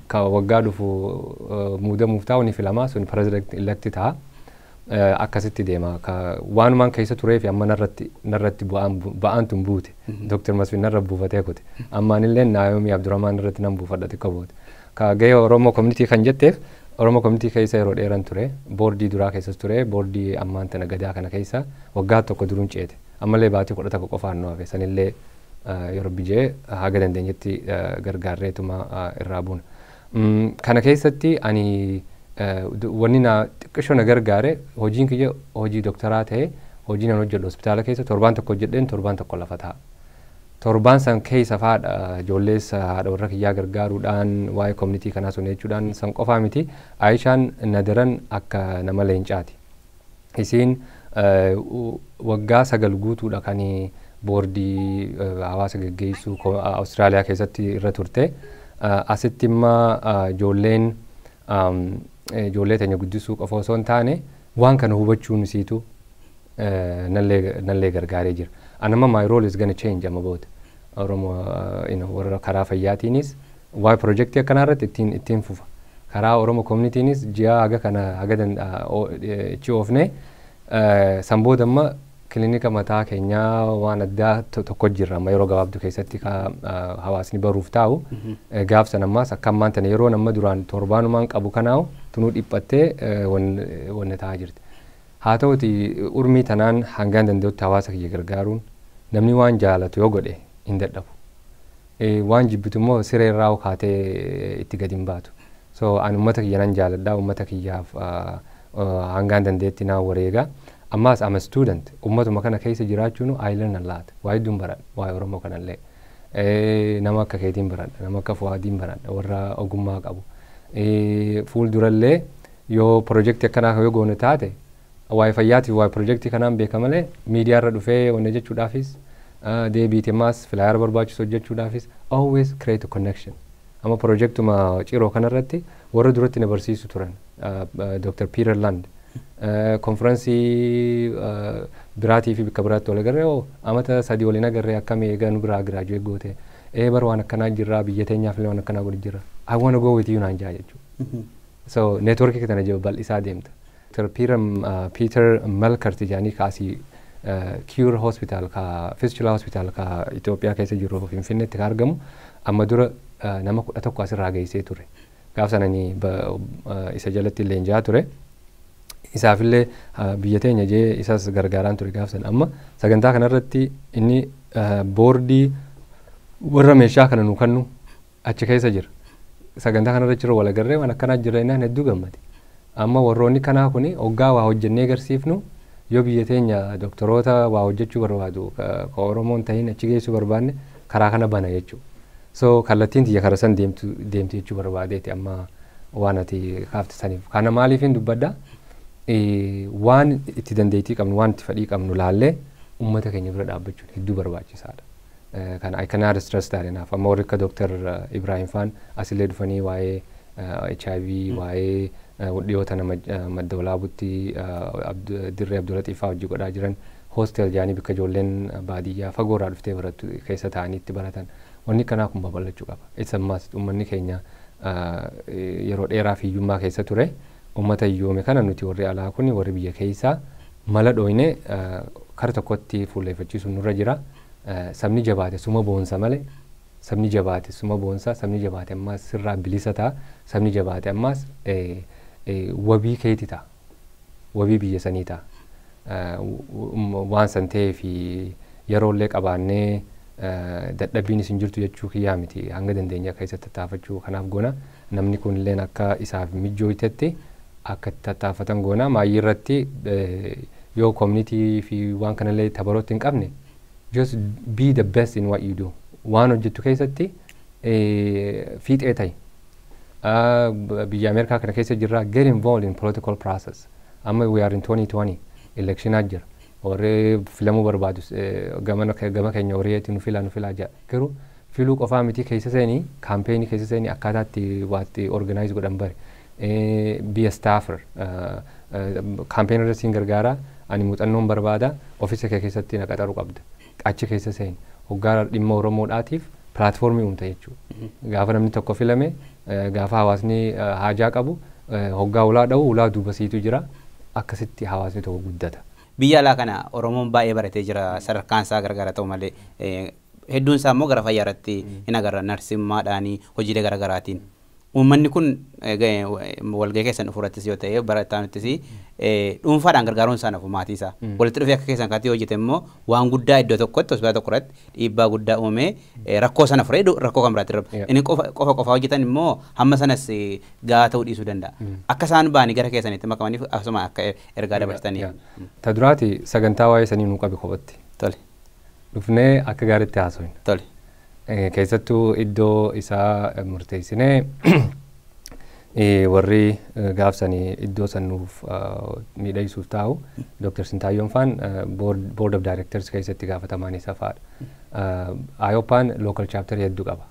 ka waggaa dhufu muudamuuf taa'u ni filama sun pirezidantii elektii ta'a. Akkasitti deema. Waanumaan keessa turee fi amma narratti ba'aan tun buute. Dr. Masfin narra buufatee kote. Ammaanillee Naayomii Abdurrahmaan irratti nan buufadha xiqqoo boote. Ka gahee Oromoo Community kan jetteef Oromoo Community keessa yeroo dheeran ture. Boordii duraa keessas ture. Boordii ammaan tana gadaa kana keessa waggaa tokko duruun ceete. Ammallee baatii 11 qofaan nu hafe. Sanillee yeroo bijee haga dandeenyetti gargaarreetuma irraa buuna. Kana keessatti ani wanni na xiqqishoo na gargaare hojiin kiyya hojii doktoraa ta'e hojii nan hojjedhu hospitaala keessa torbaan tokko hojjedheen torbaan tokko lafa ta'a. Torbaan san keessa faadha ijoollees haadha warra kiyyaa gargaaruudhaan waa'ee community kanaa sun jechuudhaan san qofaa miti Aayishaan nadaran akka nama leencaati. Isiin waggaa 9 guutuudha kan boordii hawaasa gaggeessuu Awustiraaliyaa keessatti irra turte. Asitti immoo ijoollee teenya guddisuu qofa osoo hin taane waan kana hubachuun isiitu nallee gargaaree jira. Anama my role is gonna change amma booda. Oromoo warra karaa fayyaatiinis waa'ee projektii akkanaa irratti ittiin fufa. Karaa Oromoo communitynis ji'a haga kana ichi oofne san booda amma kilinika mataa keenyaa waan addaa tokko jirra amma yeroo gabaabduu keessatti hawaasni baruuf taa'u gaafsan ammaas akka ammaan tana yeroo nama duraan torbaanumaan qabu kanaawu tunuu dhiphattee wanna taa'aa jirti. Haa ta'uti urmii tanaan hangaan danda'utti hawaasa kiyya gargaaruun namni waan jaalatu yoo godhe hin dadhabu. Waan jibbitu immoo siree irraa kaatee itti gadi hin baatu. So ani uummata kiyya nan jaaladhaa uummata kiyyaaf hangaan dandeetti naa wareega. Ammas I'm a student. Ummatuma kana keessa jiraachuun I learn a lot. Waa hedduun baradha. Waa Oromoo kanallee. Nama akka keetiin baradha. Nama akka Fuwaadiin baradha. Warra ogummaa qabu. Fuuldurallee yoo projektii akkanaa yoo goone taate waa'ee fayyaatiif waa'ee projektii kanaan beeka malee miidiyaarra dhufee wanna jechuudhaafis deebiite maas filaayer barbaachisu hojjechuudhaafis always create a connection. Amma projektuma ciroo kanarratti warra duratti na barsiisu turan Dr. Peter Land. Konferansii biraatii fi bakka biraatti wal agarree amata 3 waliin agarree akkamii eegaa nu biraa giraajuweet goote bar waan akkanaa jirraa biyya teenyaaf illee waan akkanaa godhu jirra. I want to go with you naan jaa jechuudha. So neetworkii kana bal'isaa deemta. Peter Melkart jaanii kaasii Cure Hospital ka Fistula Hospital ka Itoophiyaa keessa jiru Finfinneetti ka argamu amma dura nama 11 asirraa geessee ture. Gaaf sananii isa jalatti illee njaa ture. Isaafillee biyya teenya jee isas gargaaraan ture gaafsan amma sagantaa kanarratti inni boordii warra meeshaa kana nu kennu achi keessa jira. Sagantaa kanarratti jiru wal agarree waan akkanaa jira innaan hedduu gammade. Amma warroonni kanaa kuni hoggaa waa hojjennee agarsiifnu yoo biyya teenya doktoroota waa hojjechuu barbaadu ka Oromoon ta'in achi geessuu barbaanne karaa kana bana jechuudha. So kallattiin tiyya karaa san deemti jechuu barbaadeeti amma waan ati kaaftaniif. Kana maaliifin dubbadda waan itti dandeettii qabnu waan itti fedhii qabnu laallee uummata keenya bira dhaabbachuun hedduu barbaachisaadha. Kan I cannot stress that enough. Amma warri akka Dr. Ibrahim faan asillee dhufanii waa'ee HIV waa'ee dhiyoota nama madda walaabutti dirree Abdulaxiifaa hojii godhaa jiran hostel jaanii bakka ijoolleen baadiyyaa fagoorraa dhuftee barattu keessa ta'anii itti baratan wanni kanaa kun babal'achuu qaba. Ammas uummanni keenya yeroo dheeraa hiyyummaa keessa ture uummata hiyyoome kana nuti warri alaa kun warri biyya keessaa mala dhooyne kara tokkotti fuulleeffachiisuun nurra jira. Sabni jabaate suma boonsa malee sabni jabaate suma boonsa sabni jabaate ammas sirraa bilisa ta'a sabni jabaate ammas wabii keeti ta'a wabii biyya sanii ta'a waan san ta'ee fi yeroollee qabaannee dadhabbiin isin jirtu jechuu kiyyaa miti hanga dandeenya keessatti tattaafachuu kanaaf goona namni kunilleen akka isaaf mijjooytetti akka tattaafatan goona maayyii irratti yoo community fi waan kanallee tabarootti hin qabne just be the best in what you do. Waan hojjettu keessatti fiixee ta'i. Biyya Ameerikaa kana keessa jirra get involved in political process. Amma we are in 2020 electionaa jira. Warri filamuu barbaadu gama keenya horiyeetti nu filaa jedha. Garuu filuu qofaa miti keessa seenii kaampeenii keessa seenii akkaataatti waatti organize godhan bare. Be a staffer. Kaampeenii irratti siin gargaara ani muuxannoon barbaada ofiisa kee keessatti na qaxaruu qabda. Achi keessa seeni hoggaa dhimma Oromoodhaatiif pilaatfoormii uumta jechuudha. Gaafa namni tokko filame gaafa hawaasni haajaa qabu hoggaa ulaa dha'u ulaa duuba siitu jira akkasitti hawaasni tokko guddata. Biyya alaa kana Oromoon baay'ee baratee jira sadarkaan isaa gargaara ta'u malee hedduun isaa immoo gara fayyaa irratti hin agarra narsimmaadhaanii hojiilee garaagaraatiin. Uummanni kun walgahii keessan dhufuurrattis yoo ta'e barattaanuttis dhuunfaadhaan gargaaruun isaa nafu maatii isaa walitti dhufee akka keessan kaatti hojjete immoo waan guddaa iddoo tokkotti hospitaala tokko irratti dhiibbaa guddaa uumee rakkoo sana furee rakkoo kan biraatti darba. Inni qofa hojjetan immoo hamma sanas gahaa ta'uu dhiisuu danda'a. Akka isaan ba'anii gara keessanitti makamaniif akkasuma akka ergaa dabarsitanii. Ta duraati sagantaa waa'ee sanii nuu qabi kophatti. Tole. Dhufnee akka gaariitti haasofna. Tole. Keessattuu iddoo isaa murteessinee warri gaafsanii iddoo sannuuf miidhagsuuf taa'u Dr. Sintaayyoon faan board of directors keessatti gaafatamaan isa fa'aadha. Ayooppaan local chapter hedduu qaba.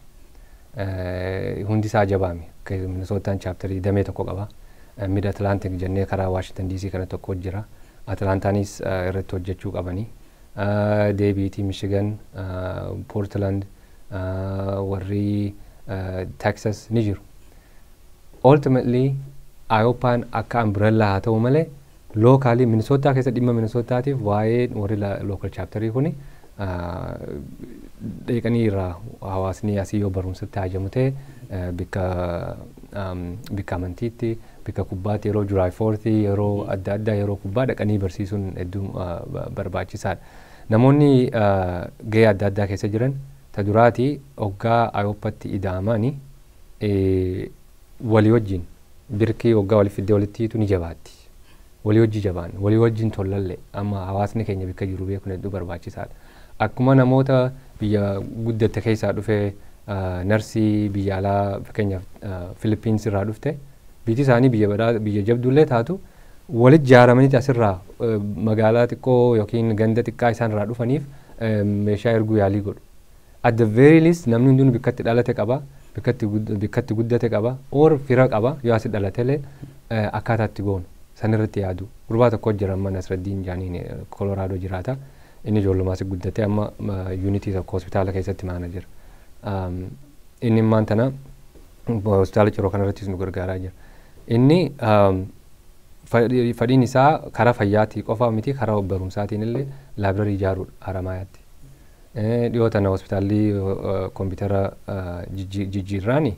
Hundi isaa jabaame. Minnesootaan chapterii damee tokko qaba. Mid Atlantic jennee karaa Washington DC kana tokko jira. Atlantaanis irratti hojjechuu qabanii. Deebiitii Michigan, Portland, warri Texas ni jiru. Ultimately, Ayooppaan akka umbrella haa ta'u malee locally Minnesota keessa dhimma Minnesotaatiif waa'ee warri local chapterii kuni deeqanii irraa hawaasni asii yoo barumsatti hajamu ta'e bikka amantiitti bikka kubbaatti yeroo July 4th yeroo adda addaa yeroo kubbaa dhaqanii barsiisuun hedduu barbaachisaadha. Namoonni gahee adda addaa keessa jiran ta duraati hoggaa Ayooppaatti ida'amanii walii wajjin birkii hoggaa walii fiddee walittiitu ni jabaatti. Walii wajji jabaan walii wajjin tollalle amma hawaasni keenya bikka jiru beekuun hedduu barbaachisaadha. Akkuma namoota biyya guddatte keessaa dhufee narsii biyya alaa fakkeenyaaf Philippines irraa dhufte biyyi isaanii biyya jabdullee taatu walitti ijaaramanii asirraa magaalaa xiqqoo yookiin ganda xiqqaa isaan irraa dhufaniif meeshaa erguu yaalii godhu. At the very least namni hundinuu bikkatti dhalate qaba, bikkatti guddate qaba, or fira qaba yoo asi dhalatellee akkaataatti goonu sanirratti yaadu. Gurbaa tokko jiran mana Nasraddiin jaaniin Colorado jiraata. Inni ijoollumaas guddate amma Unity tokko hospitaala keessatti maanaajera. Inni maantana hospitaala Ciroo kanarrattis nu gargaaraa jira. Inni fadhiin isaa karaa fayyaatii qofa miti karaa barumsaatiin illee laabireerii ijaaruudha Haramaayaatti. Dhiyoo tana hospitaalli koompitara jijjiirraani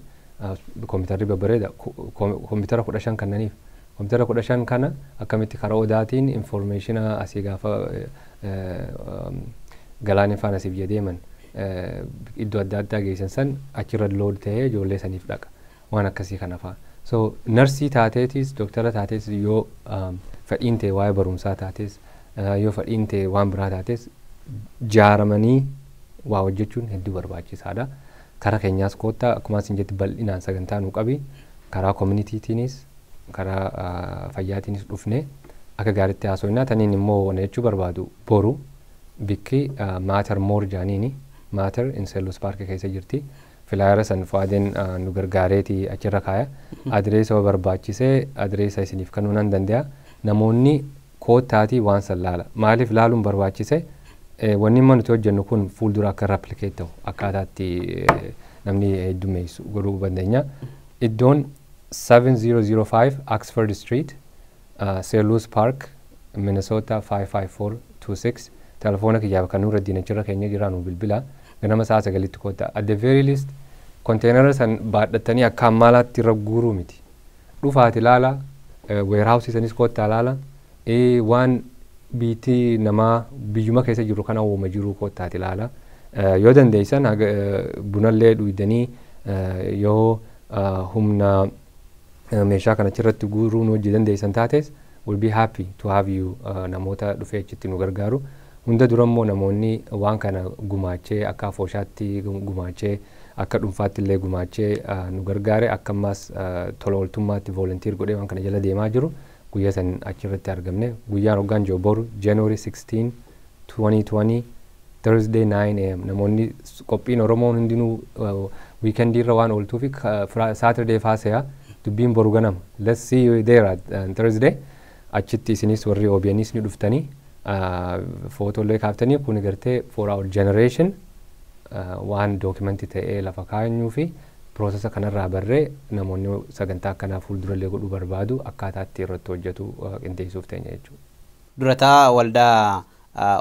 koompitari babbareeda koompitara 15 kannaniif. Koompitara 15 kana akkamitti karaa odaatiin informeeshina asii gaafa galaanee faana asiif deeman iddoo adda addaa geessan san achirra load ta'ee ijoollee saniif dhaqa waan akkasii kana fa'a. So narsii taateetis doktara taatees yoo fedhiin ta'e waa'ee barumsaa taatees yoo fedhiin ta'e waan biraa taatees jaaramanii waa hojjechuun hedduu barbaachisaadha. Karaa keenyaas koottaa akkuma isin jetti bal'inaan sagantaa nuu qabi karaa communitytiinis karaa fayyaatiinis dhufne akka gaariitti haasofnaa taniin immoo waan jechuu barbaadu boru bikki maatar moor jaaniini maatar inselus paarkii keessa jirti. Filaayara san faadeen nu gargaareeti achirra kaaya. Adireessa barbaachisee adireessa isiniif kennuu nan danda'a. Namoonni koottaatii waan san laala. Maaliif laaluun barbaachise? Wanni immoo nuti hojjennu kun fuuldura akka replikeet ta'u akkaataatti namni heddummeessu godhuu dandeenya. Iddoon 7005 Oxford Street, Selous Park, Minnesota 55426. Telefoona kiyyaaf kan nurra diinachirra keenya jiraanu bilbila. Ganama sa'a 9 koota. At the very least konteenara san baadhatanii akka ammaalaatti irra guuruu miti. Dhufaati laala, warehouse sanis koottaa laala, waan biitii namaa biyyuma keessa jiru kana uuma jiru koottaati laala. Yoo dandeessan bunallee dhuydanii yoo humna meeshaa kana achirratti guuruu nu hojii dandeessan taates will be happy to have you namoota dhufee achitti nu gargaaru. Hunda durammoo namoonni waan kana gumaachee akka afooshaatti gumaachee akka dhuunfaatti illee gumaachee nu gargaare akka ammas tola ooltummaatti volunteer godhee waan kana jala deemaa jiru guyyaa san achirratti argamne guyyaan hoggaan jiru boru January 16 2020 Thursday 9 am namoonni qophiin Oromoon hundinuu weekendii irra waan ooltuu fi Saturday faaseya dubbiin boru ganama. Let's see you there at Thursday. Achitti isinis warri OBNs ni dhuftanii footollee kaaftanii kun gartee for our generation waan document ta'ee lafa kaa'anyuu fi processa kanarraa barree namoonni sagantaa akkanaa fuuldurallee godhuu barbaadu akkaataatti irratti hojjetu qindeessuuf teenya jechuudha. Durataa waldaa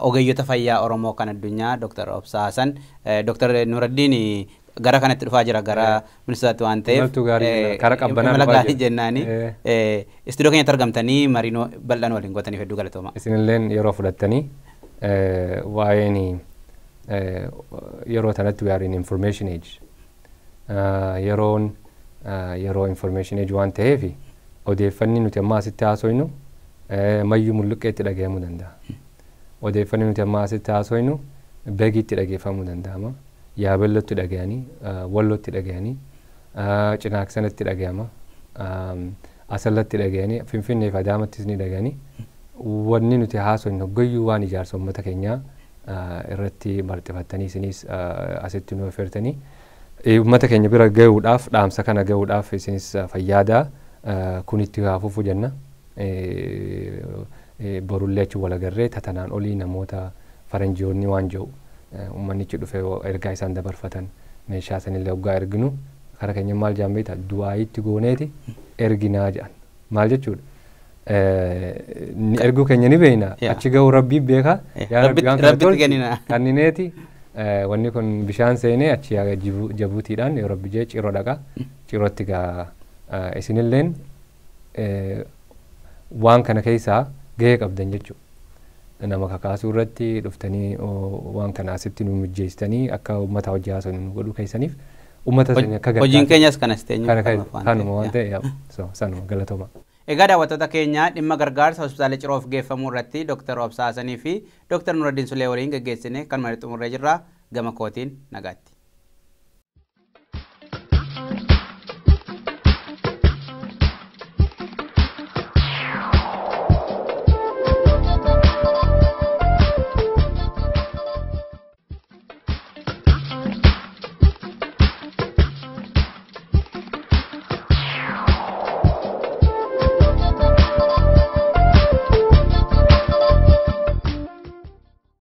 Oggeeyyota Fayyaa Oromoo kan addunyaa Dr. Obsa Hasan, Dr. Nuraddiin gara kanatti dhufaa jira gara ministeeraatti waan ta'eef kara qabbanaa mala gaarii jennaani istiidiyoo keenyatti argamtanii mariinoo bal'aan waliin gootaniif hedduu galatooma. Isinilleen yeroo fudhattanii waa'een yeroo tanatti we are in information age. Yeroo information age waan ta'eef odeeffanni nuti amma asitti haasofnu mayyuu mulluqqeetti dhagahamuu danda'a. Odeeffanni nuti amma asitti haasofnu beegiitti dhageeffamuu danda'ama. Yaabellootti dhagayanii, wallootti dhagayanii, cinaaksanatti dhagayama, asallatti dhagayanii, finfinnee fi adaamattis ni dhagayanii. Wanni nuti haasofnu hoggayyuu waan ijaarsa uummata keenyaa irratti marxifattanii isinis asitti nu affeertanii uummata keenya bira gahuudhaaf dhaamsa kana gahuudhaaf isinis fayyaadaa kun itti haafuufu jenna. Borullee achi walagarree tatanaan olii namoota faranjiyoonni waan jiru. Uummannichi dhufee ergaa isaan dabarfatan meeshaa sanillee hoggaa erginu kara keenya maal jaambeeta du'aayitti gooneeti erginaa jedhan maal jechuudha. Erguu keenya ni beekna achi gahuu rabbii beeka kannineeti wanni kun bishaan seenee achi jabuutiidhaan yoo rabbi jee ciroo dhaqa cirootti gaa isinilleen waan kana keessaa gahee qabdan jechuudha. Nama kakaasuu irratti dhuftanii waan kana asitti nu mijeessitanii akka uummata hojii haasofnu nu godhuu keessaniif uummata sanya akka gargaaru. Hojiin keenyas kanas teenyu. Kanuma waan ta'eef sanuma galatooma. Egaa daawwattoota keenya dhimma gargaarsa hospitaala Ciroof geeffamuu irratti Dr. Obsa Hasanii fi Dr. Nuraddiin Sulee waliin gaggeessine kan marii xumurree jirra gama kootiin nagaatti.